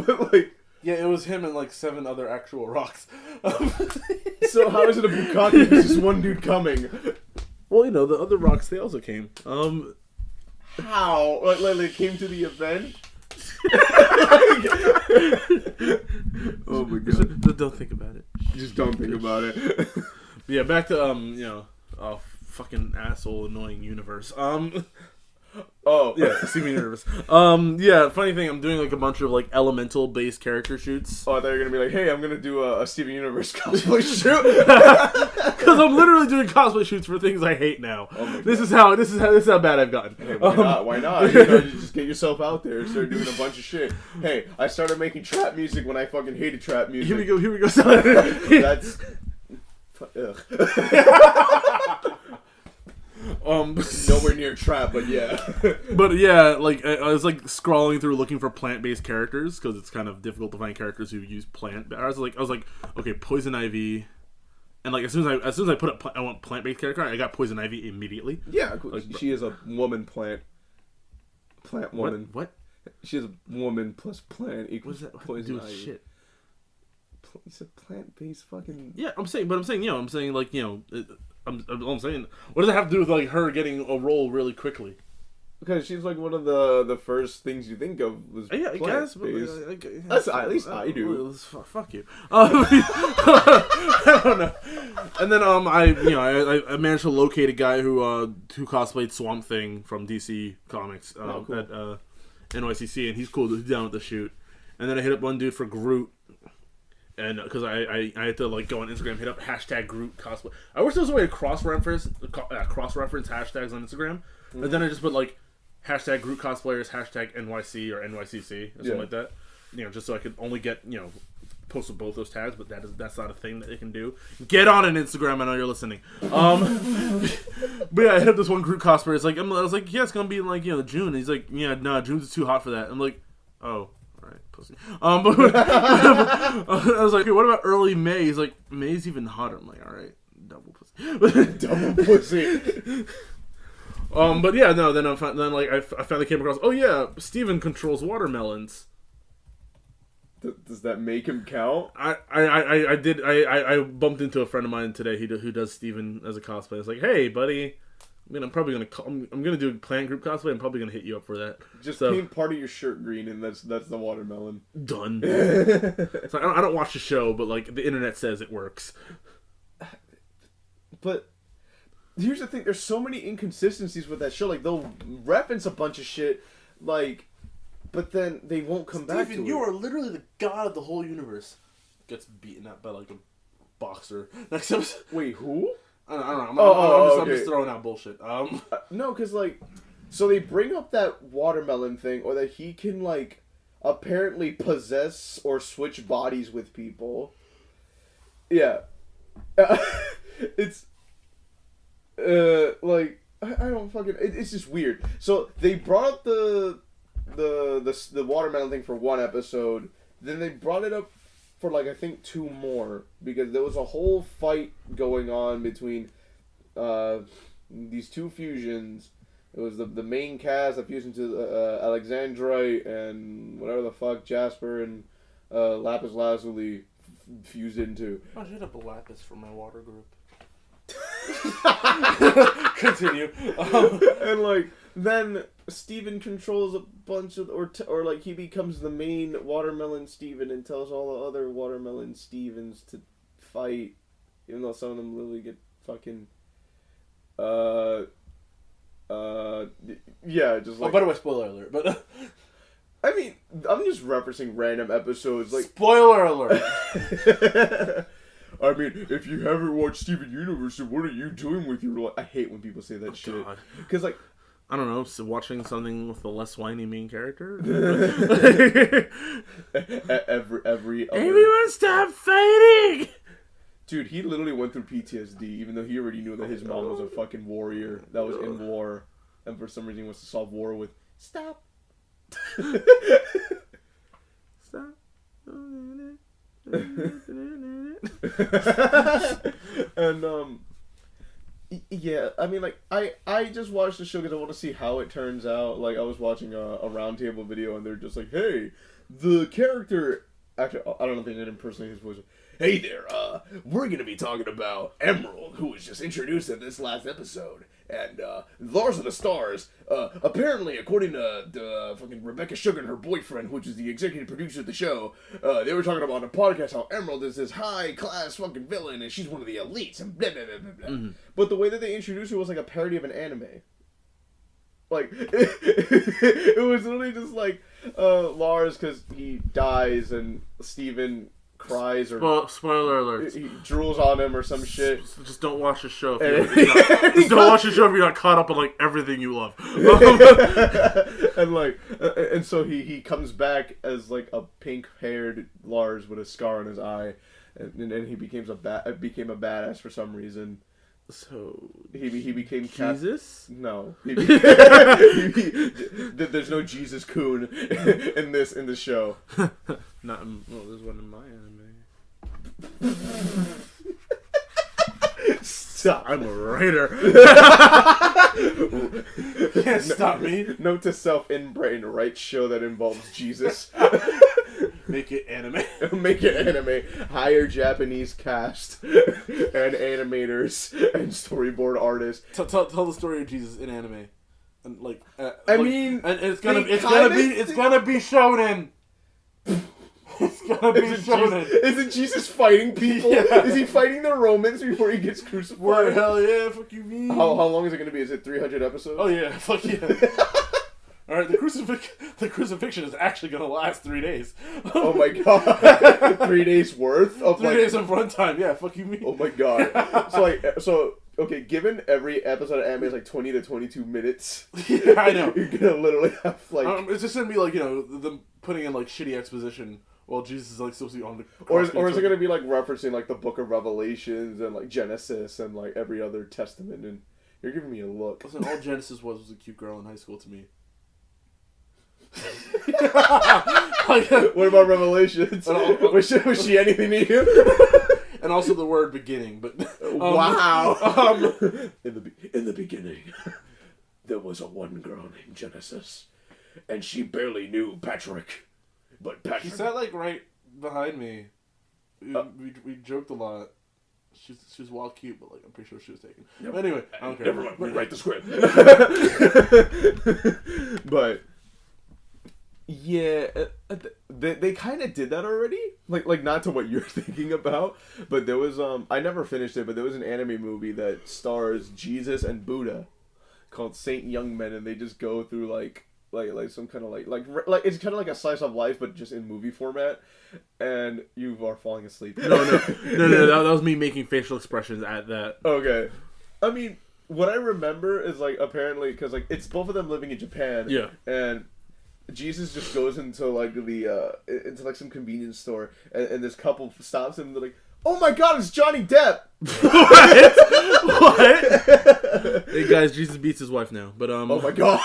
but like. Yeah, it was him and like 7 other actual rocks. So how is it a bukkake if it's just one dude coming? Well, the other rocks, they also came. How? Like they came to the event? Oh my god. Don't think about it. Just don't think about it. Yeah, back to, fucking asshole annoying universe. Oh yeah, Steven Universe. Yeah. Funny thing, I'm doing like a bunch of like elemental based character shoots. Oh, I thought you were gonna be like, hey, I'm gonna do a Steven Universe cosplay shoot. Because I'm literally doing cosplay shoots for things I hate now. Oh this is how bad I've gotten. Hey, why not? You just get yourself out there and start doing a bunch of shit. Hey, I started making trap music when I fucking hated trap music. Here we go. That's. Ugh. Nowhere near trap, but yeah. But yeah, like I was like scrolling through looking for plant-based characters because it's kind of difficult to find characters who use plant. I was like, okay, Poison Ivy, and like as soon as I put up I want plant-based character, I got Poison Ivy immediately. Yeah, like, she is a woman plant woman. What? She is a woman plus plant equals Poison Ivy. Shit. It's a plant-based fucking. Yeah, I'm saying, like, I'm saying, what does it have to do with like her getting a role really quickly? Because she's like one of the first things you think of was I guess. That's at least I do. Fuck you. I don't know. And then I managed to locate a guy who cosplayed Swamp Thing from DC Comics cool. at NYCC, and he's cool. He's down with the shoot. And then I hit up one dude for Groot. And because I had to like go on Instagram, hit up hashtag Groot cosplay. I wish there was a way to cross reference hashtags on Instagram, but then I just put like hashtag Groot cosplayers, hashtag NYC or NYCC or something like that. Just so I could only get posted both those tags, but that's not a thing that they can do. Get on an Instagram. I know you're listening. But yeah, I hit up this one Groot cosplayer. It's like I was like, yeah, it's gonna be in like June. And he's like, yeah, no, June's too hot for that. I'm like, oh. Pussy. But I was like, okay, what about early May? He's like, May's even hotter. I'm like, all right, double pussy. Double pussy. But yeah, no. Then I finally came across. Oh yeah, Steven controls watermelons. Does that make him count? I bumped into a friend of mine today who does Steven as a cosplay. I was like, hey, buddy. I'm probably I'm gonna do a plant group cosplay. I'm probably gonna hit you up for that. Just paint part of your shirt green, and that's the watermelon. Done. So I don't watch the show, but like the internet says it works. But here's the thing: there's so many inconsistencies with that show. Like they'll reference a bunch of shit, like, but then they won't come back to it. You are literally the god of the whole universe. Gets beaten up by like a boxer. Next episode. Wait, who? I don't know. I'm just Okay. throwing out bullshit. No, because, like, so they bring up that watermelon thing, or that he can, like, apparently possess or switch bodies with people. Yeah. It's, like, I don't fucking, it's just weird. So, they brought up the watermelon thing for one episode, then they brought it up for like I think 2 more, because there was a whole fight going on between these 2 fusions. It was the main cast that fused into Alexandrite and whatever the fuck Jasper and Lapis Lazuli fused into. I hit up a Lapis for my water group. Continue. And like then Steven controls a bunch of or like he becomes the main watermelon Steven and tells all the other watermelon Stevens to fight, even though some of them literally get fucking yeah, just like. Oh, by the way, spoiler alert, but I mean, I'm just referencing random episodes like spoiler alert. I mean, if you haven't watched Steven Universe, then what are you doing with your life? I hate when people say that shit. Because, like, I don't know, so watching something with a less whiny main character? every other... Everyone stop fighting! Dude, he literally went through PTSD, even though he already knew that his mom was a fucking warrior that was in war. And for some reason he wants to solve war with, stop. Stop. And yeah, I mean, like I just watched the show because I want to see how it turns out. Like I was watching a roundtable video and they're just like, hey, the character, actually I don't think I didn't impersonate his voice. Hey there, we're gonna be talking about Emerald, who was just introduced in this last episode. And Lars of the Stars, apparently, according to fucking Rebecca Sugar and her boyfriend, which is the executive producer of the show, they were talking about on a podcast how Emerald is this high-class fucking villain, and she's one of the elites, and blah, blah, blah, blah, blah. Mm-hmm. But the way that they introduced her was like a parody of an anime. Like, it was literally just like, Lars, because he dies, and Steven cries or spoiler alert. He drools on him or some shit. Just don't watch the show. Don't watch the show if you're not caught up on like everything you love. And like, and so he comes back as like a pink-haired Lars with a scar on his eye, and he became a badass for some reason. So he became Jesus? No, there's no Jesus Coon in this show. Not well. There's one in my anime. Stop! I'm a writer. Can't stop me. Note to self: in brain, write show that involves Jesus. Make it anime. Make it anime. Hire Japanese cast and animators and storyboard artists. Tell the story of Jesus in anime, and like. I mean, and it's gonna be shonen. It's gonna be shonen. Isn't Jesus fighting people? Yeah. Is he fighting the Romans before he gets crucified? Word, hell yeah, fuck you mean. How long is it gonna be? Is it 300 episodes? Oh yeah, fuck yeah. Alright, the crucifixion is actually gonna last 3 days. Oh my god. 3 days worth of 3 days of runtime, yeah, fuck you mean. Oh my god. Okay, given every episode of anime is like 20 to 22 minutes. Yeah, I know. You're gonna literally have like it's just gonna be like, them putting in like shitty exposition Well, Jesus is like supposed to be on the or is it going to be like referencing like the Book of Revelations and like Genesis and like every other testament? And you're giving me a look. Listen, all Genesis was a cute girl in high school to me. What about Revelations? Was she anything to you? And also the word beginning, but wow. In the beginning, there was a one girl named Genesis, and she barely knew Patrick. But Patrick, she sat like right behind me. We joked a lot. She's wild cute, but like I'm pretty sure she was taken. But anyway, I don't care. Never mind. Rewrite the script. But yeah, they kind of did that already. Like not to what you're thinking about, but there was I never finished it, but there was an anime movie that stars Jesus and Buddha called Saint Young Men, and they just go through like some kind of like it's kind of like a slice of life, but just in movie format. And you are falling asleep. No. That was me making facial expressions at that. Okay, I mean, what I remember is like apparently because like it's both of them living in Japan. Yeah, and Jesus just goes into like into like some convenience store, and this couple stops him. And they're like, "Oh my God, it's Johnny Depp!" What? Hey guys, Jesus beats his wife now. But oh my God.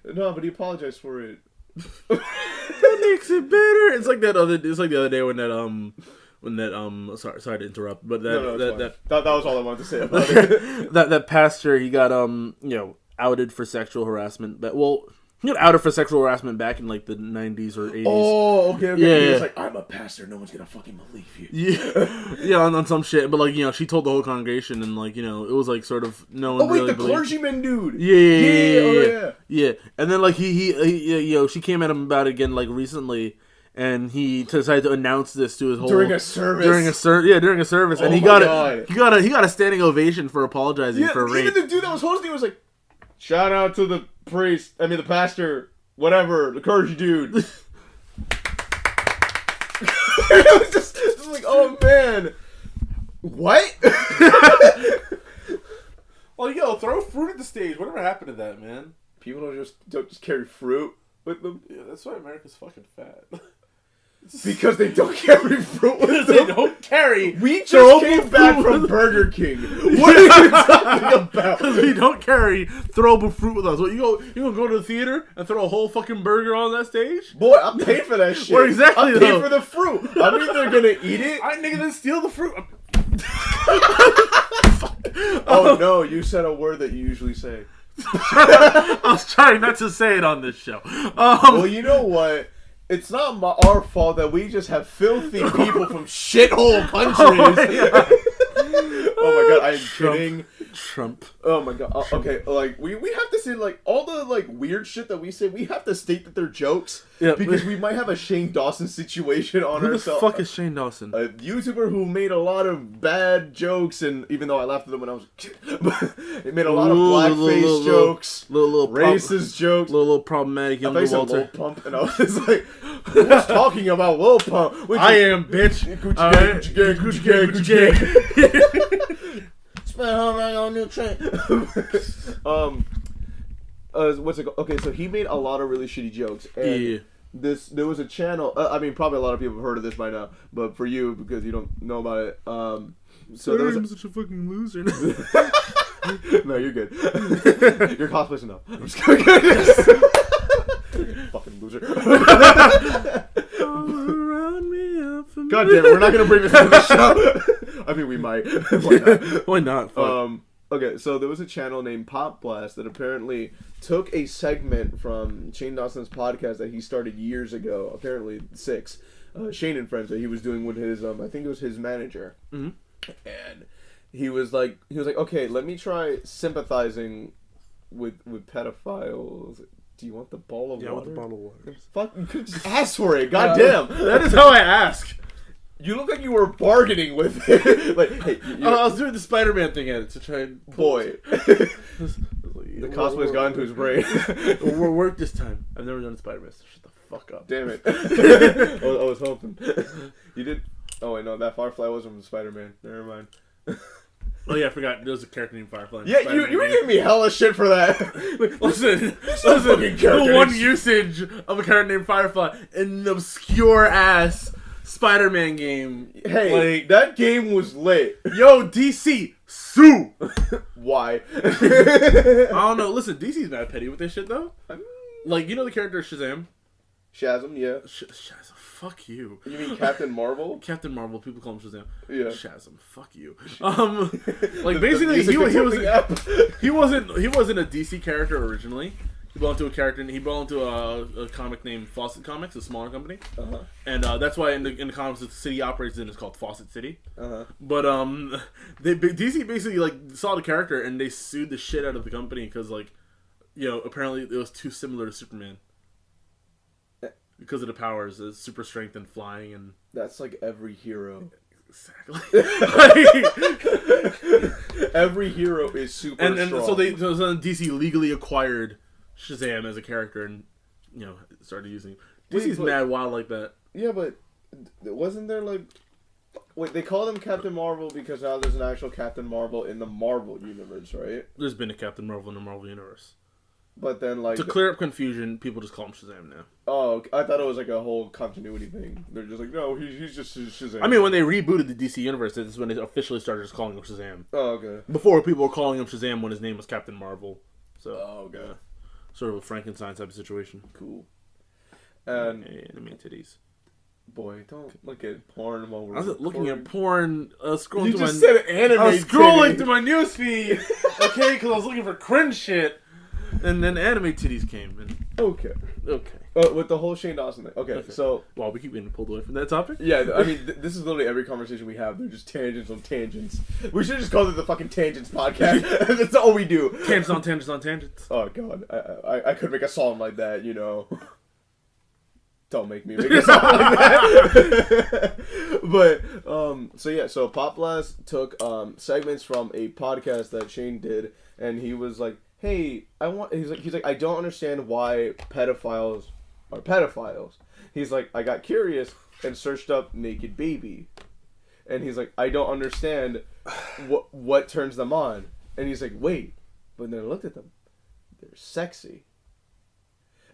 No, but he apologized for it. That makes it better. It's like the other day when that sorry to interrupt, but that was all I wanted to say about it. that pastor, he got outed for sexual harassment. He got outed for sexual harassment back in like the 90s or 80s. Oh, okay. Yeah. He's like, I'm a pastor. No one's gonna fucking believe you. Yeah, on some shit. But like she told the whole congregation, and like it was like sort of no one. Oh wait, really the clergyman dude. Yeah. And then like he she came at him about it again like recently, and he decided to announce this to his whole during a service. During a service, and he got a standing ovation for apologizing for rape. Even the dude that was hosting was like, shout out to the priest, the pastor, whatever, the clergy dude. It was just like, oh man. What? Well, throw fruit at the stage. Whatever happened to that, man? People don't just carry fruit with them. Yeah, that's why America's fucking fat. Because they don't carry fruit with them. They don't carry. We just came back from Burger King. What are you talking about? Because we don't carry throwable fruit with us. What, you gonna go to the theater and throw a whole fucking burger on that stage? Boy, I'm paying for that shit. Well, exactly. I'm paying for the fruit. I'm either gonna eat it. I nigga, then steal the fruit. Oh no, you said a word that you usually say. I was trying not to say it on this show. Well, you know what? It's not our fault that we just have filthy people from shithole countries. Oh my God, I am kidding. Trump. Oh my God. Okay, like we have to say like all the like weird shit that we say. We have to state that they're jokes. Yeah, because we might have a Shane Dawson situation on ourselves. Who the fuck is Shane Dawson? A YouTuber who made a lot of bad jokes, and even though I laughed at them when I was a kid, he made a lot of blackface jokes, little racist jokes, little problematic young Walter. Lil Pump, and I was like, "Who's talking about Lil Pump?" I am, bitch. Gucci gang. Spend all night on new train. What's it called? Okay, so he made a lot of really shitty jokes. And there was a channel. Probably a lot of people have heard of this by now, but for you, because you don't know about it. I'm such a fucking loser. No, you're good. Your cosplay's enough. I'm just kidding. Fucking loser. God damn it, we're not gonna bring this into the show. We might. Why not? Why not? Fuck. Okay, so there was a channel named Pop Blast that apparently took a segment from Shane Dawson's podcast that he started years ago, apparently 6, Shane and Friends, that he was doing with his, I think it was his manager. Mm-hmm. And he was like, okay, let me try sympathizing with pedophiles. Do you want the ball of water? Yeah, I want the bottle of water. Fuck, you could just ask for it. Goddamn. That is how I ask. You look like you were bargaining with it. Like, hey, I was doing the Spider-Man thing at it to try and... Boy. The cosplay's gone into his brain. We're work this time. I've never done Spider-Man, so shut the fuck up. Damn it. I was hoping. You did... Oh, wait, no, that Firefly wasn't from Spider-Man. Never mind. Oh yeah, I forgot. There was a character named Firefly. Yeah, you were giving me hella shit for that. listen. The one usage of a character named Firefly in an obscure ass Spider-Man game. Hey, that game was lit. Yo, DC, sue. Why? I don't know. Listen, DC's mad petty with this shit though. Like, you know the character Shazam? Shazam, yeah. Shazam, fuck you. You mean Captain Marvel? Captain Marvel, people call him Shazam. Yeah. Shazam, fuck you. Like basically, he wasn't a DC character originally. He belonged to a character. He belonged to a comic named Fawcett Comics, a smaller company, and that's why in the comics the city operates in is called Fawcett City. But DC basically like saw the character and they sued the shit out of the company because like, you know, apparently it was too similar to Superman. Because of the powers, the super strength and flying and... That's like every hero. Exactly. Every hero is super strong. So DC legally acquired Shazam as a character and, you know, started using him. DC's mad wild like that. Yeah, but wasn't there like... Wait, they call him Captain Marvel because now there's an actual Captain Marvel in the Marvel universe, right? There's been a Captain Marvel in the Marvel universe. But then, like... To clear up confusion, people just call him Shazam now. Oh, I thought it was like a whole continuity thing. They're just like, no, he's just Shazam. I mean, when they rebooted the DC universe, this is when they officially started just calling him Shazam. Oh, okay. Before, people were calling him Shazam when his name was Captain Marvel. So, okay. Sort of a Frankenstein type of situation. Cool. And... Hey, enemy titties. Boy, don't look at porn while we're I was looking at porn, scrolling you through just said anime I was scrolling through my newsfeed, okay, because I was looking for cringe shit. And then anime titties came. And... Okay. With the whole Shane Dawson thing. Okay, so... Wow, we keep getting pulled away from that topic? Yeah, I mean, this is literally every conversation we have. They're just tangents on tangents. We should just call it the fucking Tangents podcast. That's all we do. Tangents on tangents on tangents. Oh, God. I could make a song like that, you know. Don't make me make a song like that. But, so Pop Blast took segments from a podcast that Shane did, and he was like, hey, he's like, I don't understand why pedophiles are pedophiles. He's like, I got curious and searched up naked baby. And he's like, I don't understand what turns them on. And he's like, wait. But then I looked at them. They're sexy.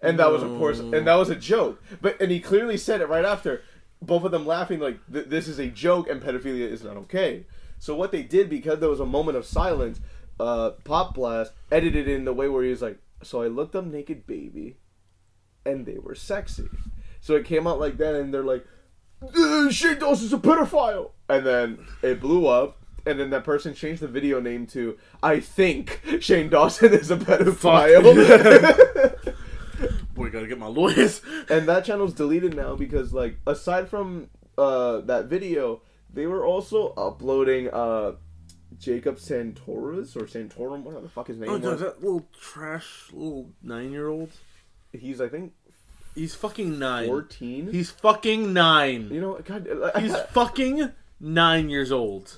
And that was, of course, and that was a joke. And he clearly said it right after, both of them laughing like, this is a joke and pedophilia is not okay. So what they did, because there was a moment of silence, Pop Blast edited it in the way where he was like, so I looked up naked baby, and they were sexy. So it came out like that, and they're like, Shane Dawson's a pedophile! And then it blew up, and then that person changed the video name to, I think Shane Dawson is a pedophile. Boy, gotta get my lawyers. And that channel's deleted now because, like, aside from that video, they were also uploading Jacob Santorum, whatever the fuck his name was. That little trash, little 9-year-old? He's, I think... He's fucking 9. 14? He's fucking 9. You know, God... He's fucking 9 years old.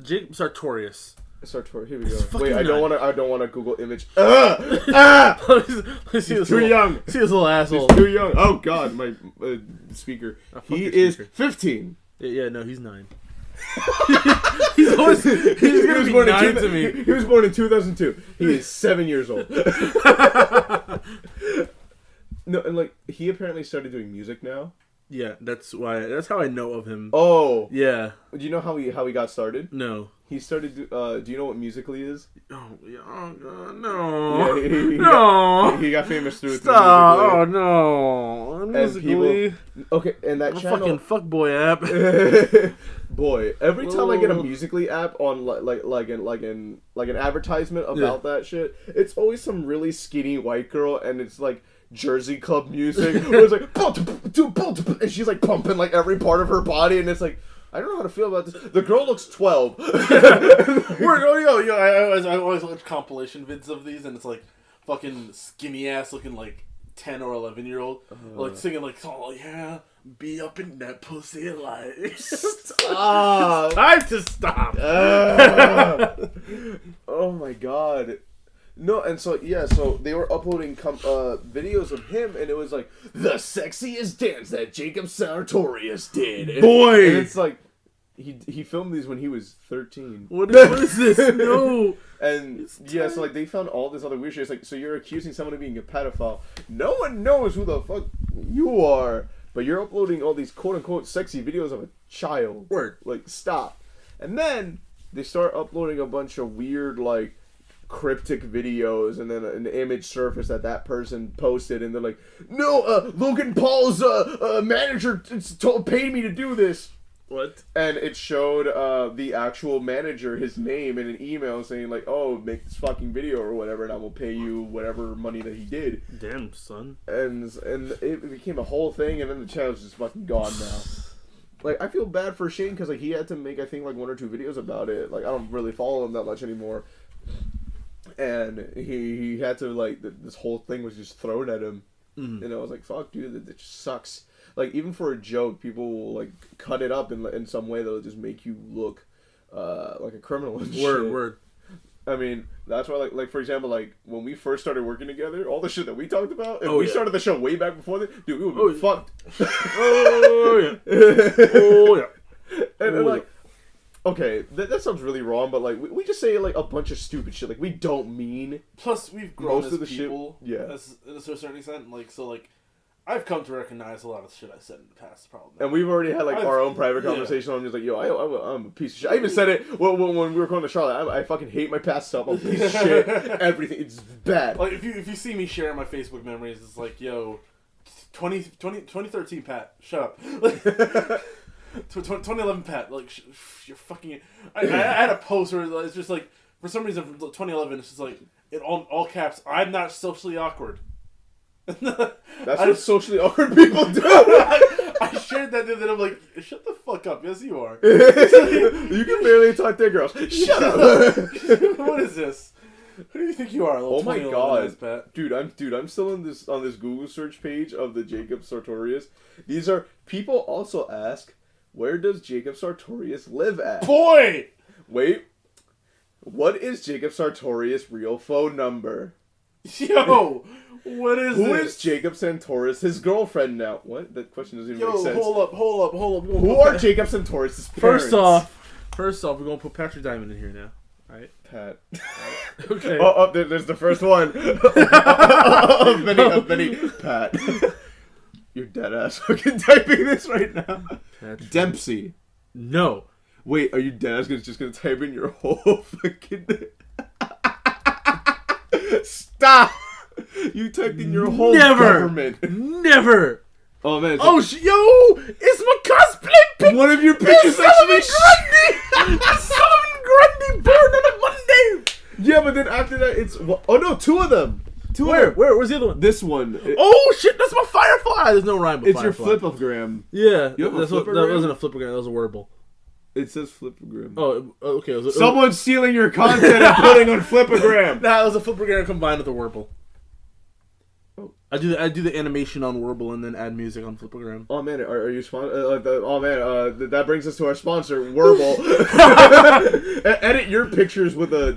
Jacob Sartorius. Here we go. Wait, I don't want to Google image. Let's see He's too young. See this little asshole. He's too young. Oh God, my speaker. He is 15. Yeah, no, he's 9. he's gonna be 9 to me. He was born in 2002. He is 7 years old. No, and like he apparently started doing music now. Yeah, that's how I know of him. Oh. Yeah. Do you know how he got started? No. He started. Do you know what Musical.ly is? Oh, yeah, no. Yeah, he got famous through Stop. Oh no. Musical.ly. Okay, and that channel. Fucking fuckboy app. Boy, every time I get a Musical.ly app on like an advertisement about that shit, it's always some really skinny white girl, and it's like Jersey Club music. It's like and she's like pumping like every part of her body, and it's like, I don't know how to feel about this. The girl looks 12. I always watch compilation vids of these, and it's like fucking skinny ass looking like 10 or 11-year-old like singing like, oh yeah, be up in that pussy like. Stop. Time to stop. Oh my God. No, and so they were uploading videos of him, and it was like the sexiest dance that Jacob Sartorius did. Boy, and it's like, he filmed these when he was 13. What is this? No. And yeah, so like they found all this other weird shit. It's like, so you're accusing someone of being a pedophile. No one knows who the fuck you are, but you're uploading all these quote unquote sexy videos of a child. Word. Like, stop. And then they start uploading a bunch of weird like cryptic videos, and then an image surfaced that person posted, and they're like, no, Logan Paul's manager paid me to do this. What? And it showed the actual manager, his name, in an email saying like, oh, make this fucking video or whatever, and I will pay you whatever money that he did. Damn, son. And it became a whole thing, and then the channel's just fucking gone now. Like, I feel bad for Shane, because like he had to make, I think, like 1 or 2 videos about it. Like, I don't really follow him that much anymore. And he had to, like, this whole thing was just thrown at him. Mm-hmm. And I was like, fuck, dude, that just sucks. Like, even for a joke, people will, like, cut it up in some way that'll just make you look like a criminal and shit. Word. I mean, that's why, like for example, like, when we first started working together, all the shit that we talked about, and we started the show way back before that, dude, we would be fucked. Oh, yeah. And like, okay, that sounds really wrong, but, like, we just say, like, a bunch of stupid shit. Like, we don't mean... Plus, we've grown most as of the people, shit, yeah. To a certain extent. Like, so, like, I've come to recognize a lot of shit I said in the past, probably. And we've already had, like, our own private conversation. I'm just like, yo, I'm a piece of shit. I even said it when we were going to Charlotte. I fucking hate my past self. I'm a piece of shit. Everything. It's bad. Like, if you see me share my Facebook memories, it's like, yo, 2013 Pat, shut up. Like, 2011 Pat, like, you're fucking... I had a post where it's just like, for some reason, 2011, it's just like, in all caps, I'm not socially awkward. That's what socially awkward people do. I shared that and then I'm like, shut the fuck up. Yes, you are. You can barely talk to girls. Shut up. What is this? Who do you think you are? Oh my god, Pat? Dude, I'm still on this Google search page of the Jacob Sartorius. These are people also ask, where does Jacob Sartorius live at? Boy, wait, what is Jacob Sartorius' real phone number? Yo. What is Who this? is Jacob Sartorius, his girlfriend now? What? That question doesn't even make sense. Hold up. Who are Jacob Sartorius' parents? First off, we're going to put Patrick Diamond in here now. Alright? Pat. Okay. Oh, there's the first one. of many. Pat. You're dead ass fucking typing this right now. Patrick. Dempsey. No. Wait, are you dead ass just gonna type in your whole fucking... Stop! You typed in your whole government. Never. Oh man. Yo, it's my cosplay picture. One of your pictures actually. Solomon Grundy born on a Monday. Yeah, but then after that, it's no, 2 of them. Where's the other one? This one. Oh shit, that's my Firefly. There's no rhyme. But it's Firefly. your Flipogram. Yeah, you have a Flipogram? That wasn't a Flipogram. That was a Wordle. It says Flipogram. Oh, okay. Someone's stealing your content and putting on Flipogram. That was a Flipogram combined with a Wordle. I do the animation on Wordle and then add music on Flipogram. Oh man, are you that brings us to our sponsor, Wordle. Edit your pictures with a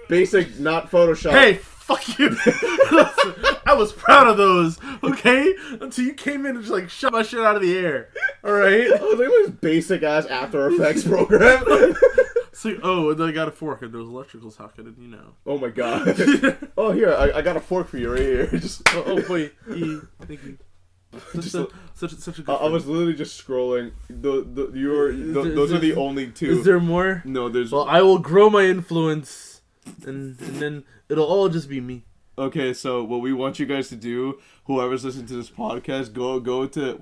basic, not Photoshop. Hey, fuck you! I was proud of those. Okay, until you came in and just like shut my shit out of the air. All right. I was like, this basic ass After Effects program. So, and then I got a fork and there was electrical socket, and you know. Oh my god. Oh, here, I got a fork for you right here. Just boy. Thank you. Such a good I was literally just scrolling. Those are the only 2. Is there more? No, there's... Well, I will grow my influence, and then it'll all just be me. Okay, so what we want you guys to do, whoever's listening to this podcast, go to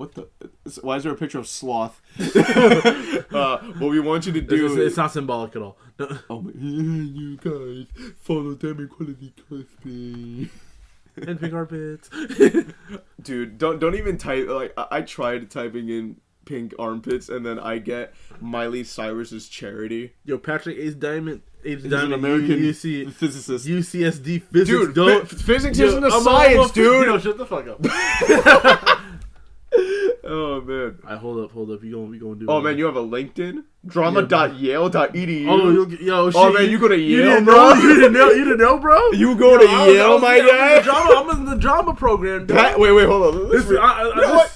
why is there a picture of Sloth? What we want you to do, it's not symbolic at all. No. Oh my, you guys follow Damn Equality Cosplay and pink armpits. Dude, don't even type. Like, I tried typing in pink armpits and then I get Miley Cyrus's Charity. Yo, Patrick Diamond, an American physicist. UCSD physics. Dude, physics isn't a science, dude. Yo, shut the fuck up. Oh man. I hold up. We gonna do. Oh man, you have a LinkedIn? Drama.yale.edu. Yo, shit. Oh man, you go to You Yale, didn't bro? know? You didn't know, bro? You go to Yale, my guy? I'm in the drama program, dude. Wait, hold on. Listen,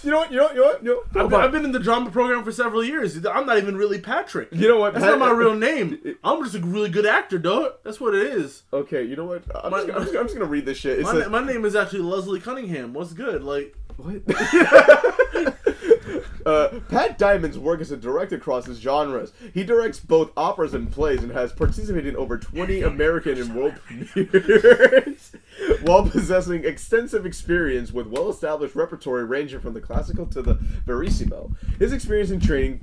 You know what? I've been in the drama program for several years. I'm not even really Patrick. You know what? That's not my real name. I'm just a really good actor, dog. That's what it is. Okay, you know what? I'm just gonna read this shit. My name is actually Leslie Cunningham. What's good? Like, what? Pat Diamond's work is a director across his genres. He directs both operas and plays and has participated in over 20 American and world premieres, while possessing extensive experience with well-established repertory ranging from the classical to the verissimo. His experience and training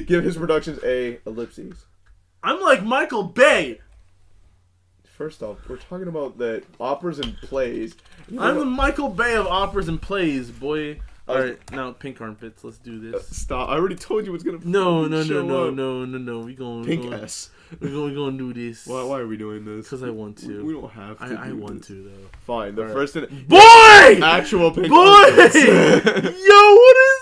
give his productions a ellipses. I'm like Michael Bay. First off, we're talking about the operas and plays. I'm the Michael Bay of operas and plays, boy. All right, now pink armpits. Let's do this. Stop! I already told you what's gonna. No. We Pink S. We gonna do this. Why are we doing this? Because I want to. We don't have to. I want to though. Fine. The first thing. Boy! Actual pink. Boy! Yo, what is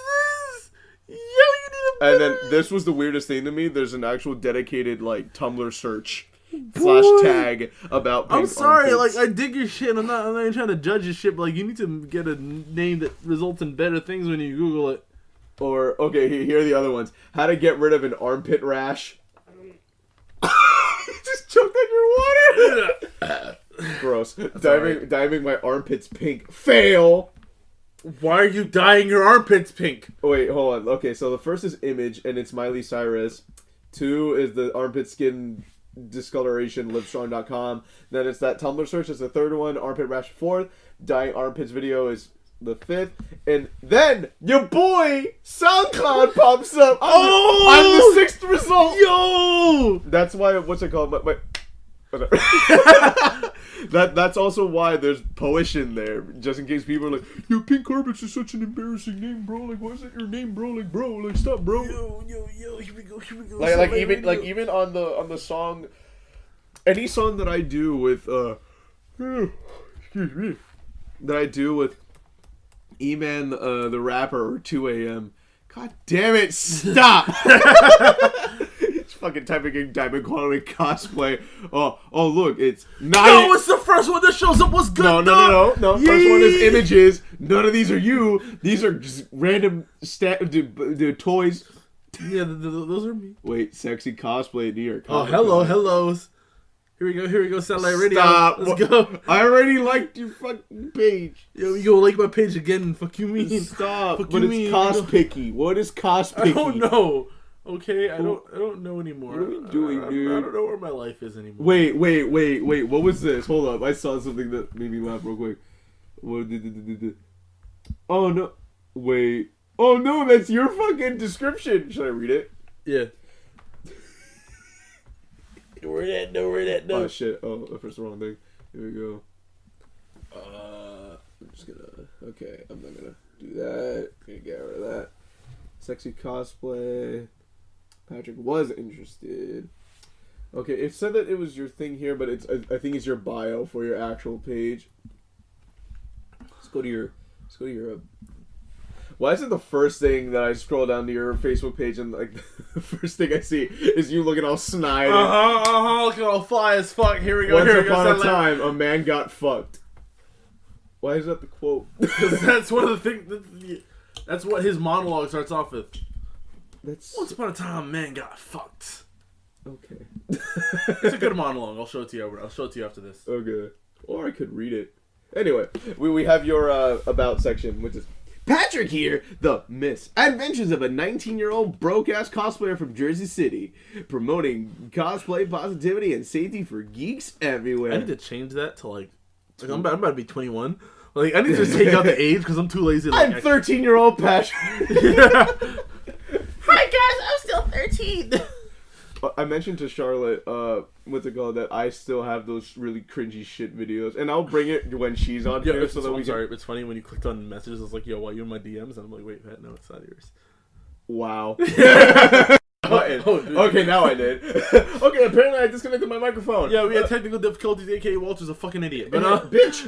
this? Yo, you need a. And then this was the weirdest thing to me. There's an actual dedicated like Tumblr search Boy. / tag about pink I'm sorry, armpits. like I dig your shit. I'm not even trying to judge your shit, but like you need to get a name that results in better things when you Google it. Or okay, here are the other ones. How to get rid of an armpit rash. You just choked on your water. Gross. Diving my armpits pink. Fail. Why are you dyeing your armpits pink? Wait, hold on. Okay, so the first is image, and it's Miley Cyrus. 2 is the armpit skin discoloration, livestrong.com. Then it's that Tumblr search is the third one. Armpit rash 4th. Dyeing armpits video is the 5th. And then your boy SoundCloud pops up. I'm the 6th result. Yo! That's why, what's it called? That's also why there's Poition there, just in case people are like, yo, Pink Carpets is such an embarrassing name, bro. Like, why is that your name, bro? Like, bro, like, stop, bro. Yo, here we go. Like even on the song, any song that I do with that I do with E-Man the rapper or 2 a.m. God damn it! Stop. Fucking typing in Diamond Quality cosplay. Oh, look, it's 9. No, it's the first one that shows up. What's good? No. First one is images. None of these are you. These are just random toys. Yeah, those are me. Wait, sexy cosplay New York. Oh, hellos. Here we go. Satellite Radio. Stop. Let's go. I already liked your fucking page. Yo, you gonna like my page again? Fuck you mean? Stop. Fuck but you it's mean? cost picky. What is cost picky? I don't know. Okay, I don't know anymore. What are we doing, dude? I don't know where my life is anymore. Wait. What was this? Hold up. I saw something that made me laugh real quick. What did? Oh no. Wait. Oh no, that's your fucking description. Should I read it? Yeah. Where that? No. Oh shit. Oh, I pressed the wrong thing. Here we go. I'm just gonna. Okay, I'm not gonna do that. Gonna get rid of that. Sexy cosplay. Patrick was interested. Okay, it said that it was your thing here, but it's I think it's your bio for your actual page. Let's go to your. Why is it the first thing that I scroll down to your Facebook page and like the first thing I see is you looking all snide? Looking all fly as fuck. Here we go. Once upon a time, a man got fucked. Why is that the quote? Because that's one of the things. That's what his monologue starts off with. Once upon a time, a man got fucked. Okay. It's a good monologue. I'll show it to you. I'll show it to you after this. Okay. Or I could read it. Anyway, we have your about section, which is Patrick here, the misadventures of a 19-year-old broke-ass cosplayer from Jersey City, promoting cosplay positivity and safety for geeks everywhere. I need to change that to like I'm about to be 21. Like I need to take out the age because I'm too lazy. I'm 13-year-old Patrick. Hi guys, I'm still 13. I mentioned to Charlotte, what's it called, that I still have those really cringy shit videos, and I'll bring it when she's on here. So that we sorry, it's funny when you clicked on messages. It's like, yo, why you in my DMs? And I'm like, wait, Pat, no, it's not yours. Wow. Okay, now I did. Okay, apparently I disconnected my microphone. Yeah, we had technical difficulties. AKA Walter's a fucking idiot. But bitch.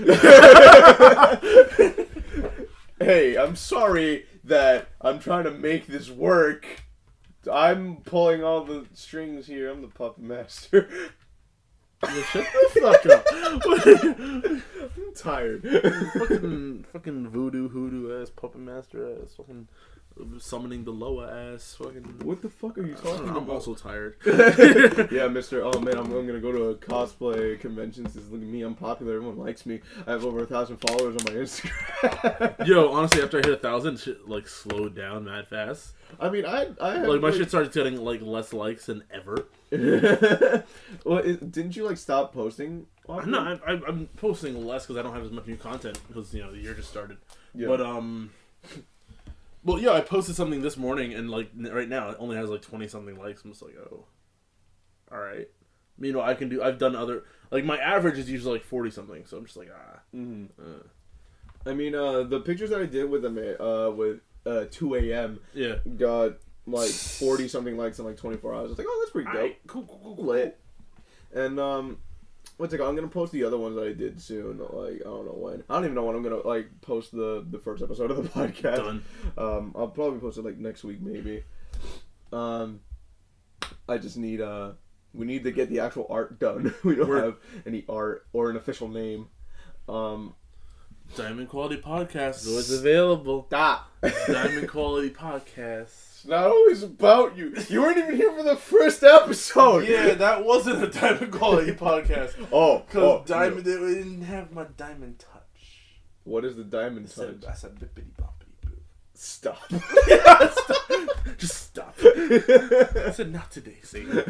Hey, I'm sorry that I'm trying to make this work. I'm pulling all the strings here. I'm the puppet master. Shut the fuck up. I'm tired. fucking voodoo hoodoo ass puppet master ass fucking summoning the Loa ass fucking. What the fuck are you talking about? I'm also tired. Yeah, Mr. Oh man, I'm gonna go to a cosplay convention. Says, look at me, I'm popular. Everyone likes me. I have over 1,000 followers on my Instagram. Yo, honestly, after I hit 1,000, shit like slowed down mad fast. I mean, I like my shit started getting like less likes than ever. Well, didn't you like stop posting? Often? No, I'm posting less because I don't have as much new content because the year just started. Yeah. But well, yeah, I posted something this morning and like right now it only has like 20 something likes. I'm just like, oh, all right. Meanwhile, I've done other like my average is usually like 40 something, so I'm just like I mean, the pictures that I did with them with 2 a.m. Yeah. got like 40 something likes in like 24 hours. I was like, oh, that's pretty dope. Cool. Lit. And what's it called? I'm gonna post the other ones that I did soon. Like, I don't know when. I don't even know when I'm gonna like post the first episode of the podcast. Done. I'll probably post it like next week maybe. I just need we need to get the actual art done. We don't have any art or an official name. Diamond Quality Podcast is always available. Stop. Diamond Quality Podcast. It's not always about you. You weren't even here for the first episode. Yeah, that wasn't a Diamond Quality Podcast. Because Diamond, it didn't have my diamond touch. What is the diamond touch? I said bippity boppity boo. Stop. Stop. Just stop. I said not today, Satan.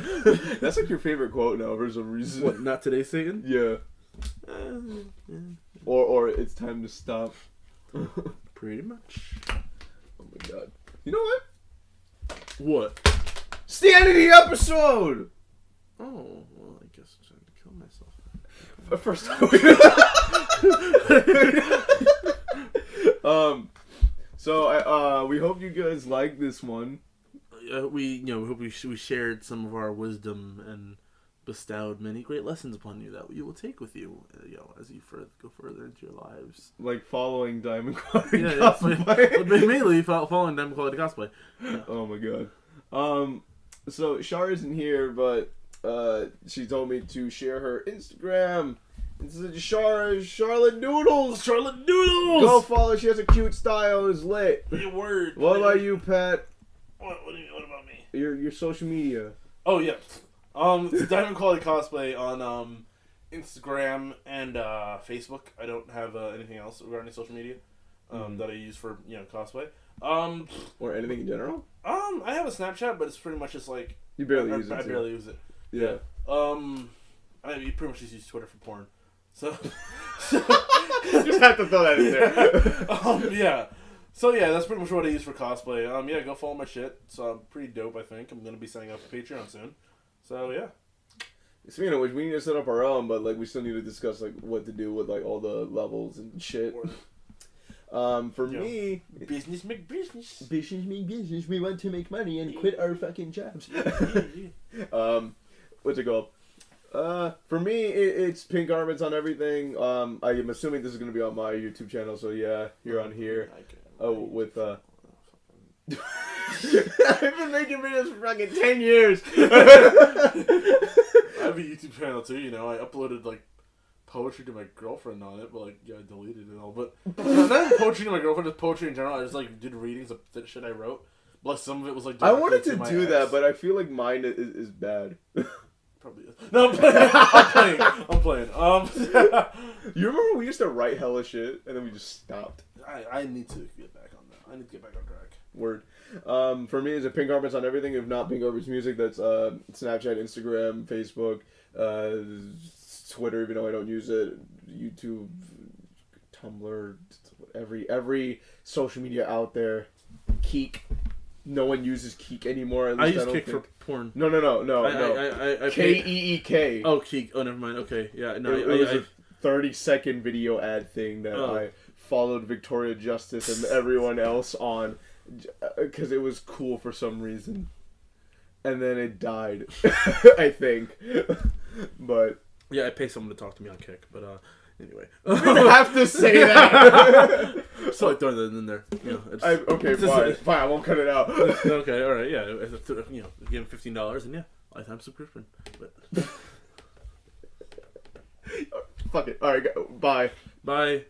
That's like your favorite quote now for some reason. What, not today, Satan? Yeah. Or it's time to stop. Pretty much. Oh my god. You know what? What? It's the end of the episode! Oh, well, I guess I'm trying to kill myself. First time. So we hope you guys like this one. We hope we shared some of our wisdom and bestowed many great lessons upon you that you will take with you, as you go further into your lives. Like following Diamond Quality Cosplay. Cosplay. Mainly following Diamond Quality Cosplay. Oh my god. So Shar isn't here, but she told me to share her Instagram. It's Charlotte Noodles. Charlotte Noodles. Go follow. She has a cute style. It's lit. Your word. What about you, Pat? What about me? Your social media. Oh yeah. It's Diamond Quality Cosplay on Instagram and Facebook. I don't have anything else regarding social media that I use for cosplay. Or anything in general. I have a Snapchat, but it's pretty much just like You barely use it. I barely use it. Yeah. You pretty much just use Twitter for porn. So Just have to throw that in there. Yeah. So yeah, that's pretty much what I use for cosplay. Yeah, go follow my shit. So I'm pretty dope, I think. I'm gonna be setting up a Patreon soon. So yeah. Speaking of which, we need to set up our own, but like we still need to discuss like what to do with like all the levels and shit. For me, business make business. Business make business. We want to make money and quit our fucking jobs. What's it called? For me, it's Pink Garments on everything. I am assuming this is gonna be on my YouTube channel, so yeah, you're on here. Oh, with I've been making videos for fucking 10 years. I have a YouTube channel too. I uploaded like poetry to my girlfriend on it, but like I deleted it all. But not even poetry to my girlfriend, just poetry in general. I just like did readings of the shit I wrote. But like, some of it was like I wanted to do that, but I feel like mine is bad. Probably is. No, I'm playing. You remember we used to write hella shit and then we just stopped. I need to get back on that. I need to get back on track. Word. For me, it's a Pink Garments on everything. If not Pink Garments Music, that's Snapchat, Instagram, Facebook, Twitter, even though I don't use it, YouTube, Tumblr, every social media out there. Keek. No one uses Keek anymore. At least I use Keek for porn. No. I Keek. Oh, Keek. Oh, never mind. Okay, yeah. No, it was a 30-second video ad thing that I followed Victoria Justice and everyone else on because it was cool for some reason, and then it died. I think, but yeah, I pay someone to talk to me on Kick, but anyway. You didn't have to say that. still like throwing that in there. You know, okay, fine. I won't cut it out. Okay, all right, yeah. You know, give him $15 and yeah, lifetime subscription. But Fuck it. All right, bye. Bye.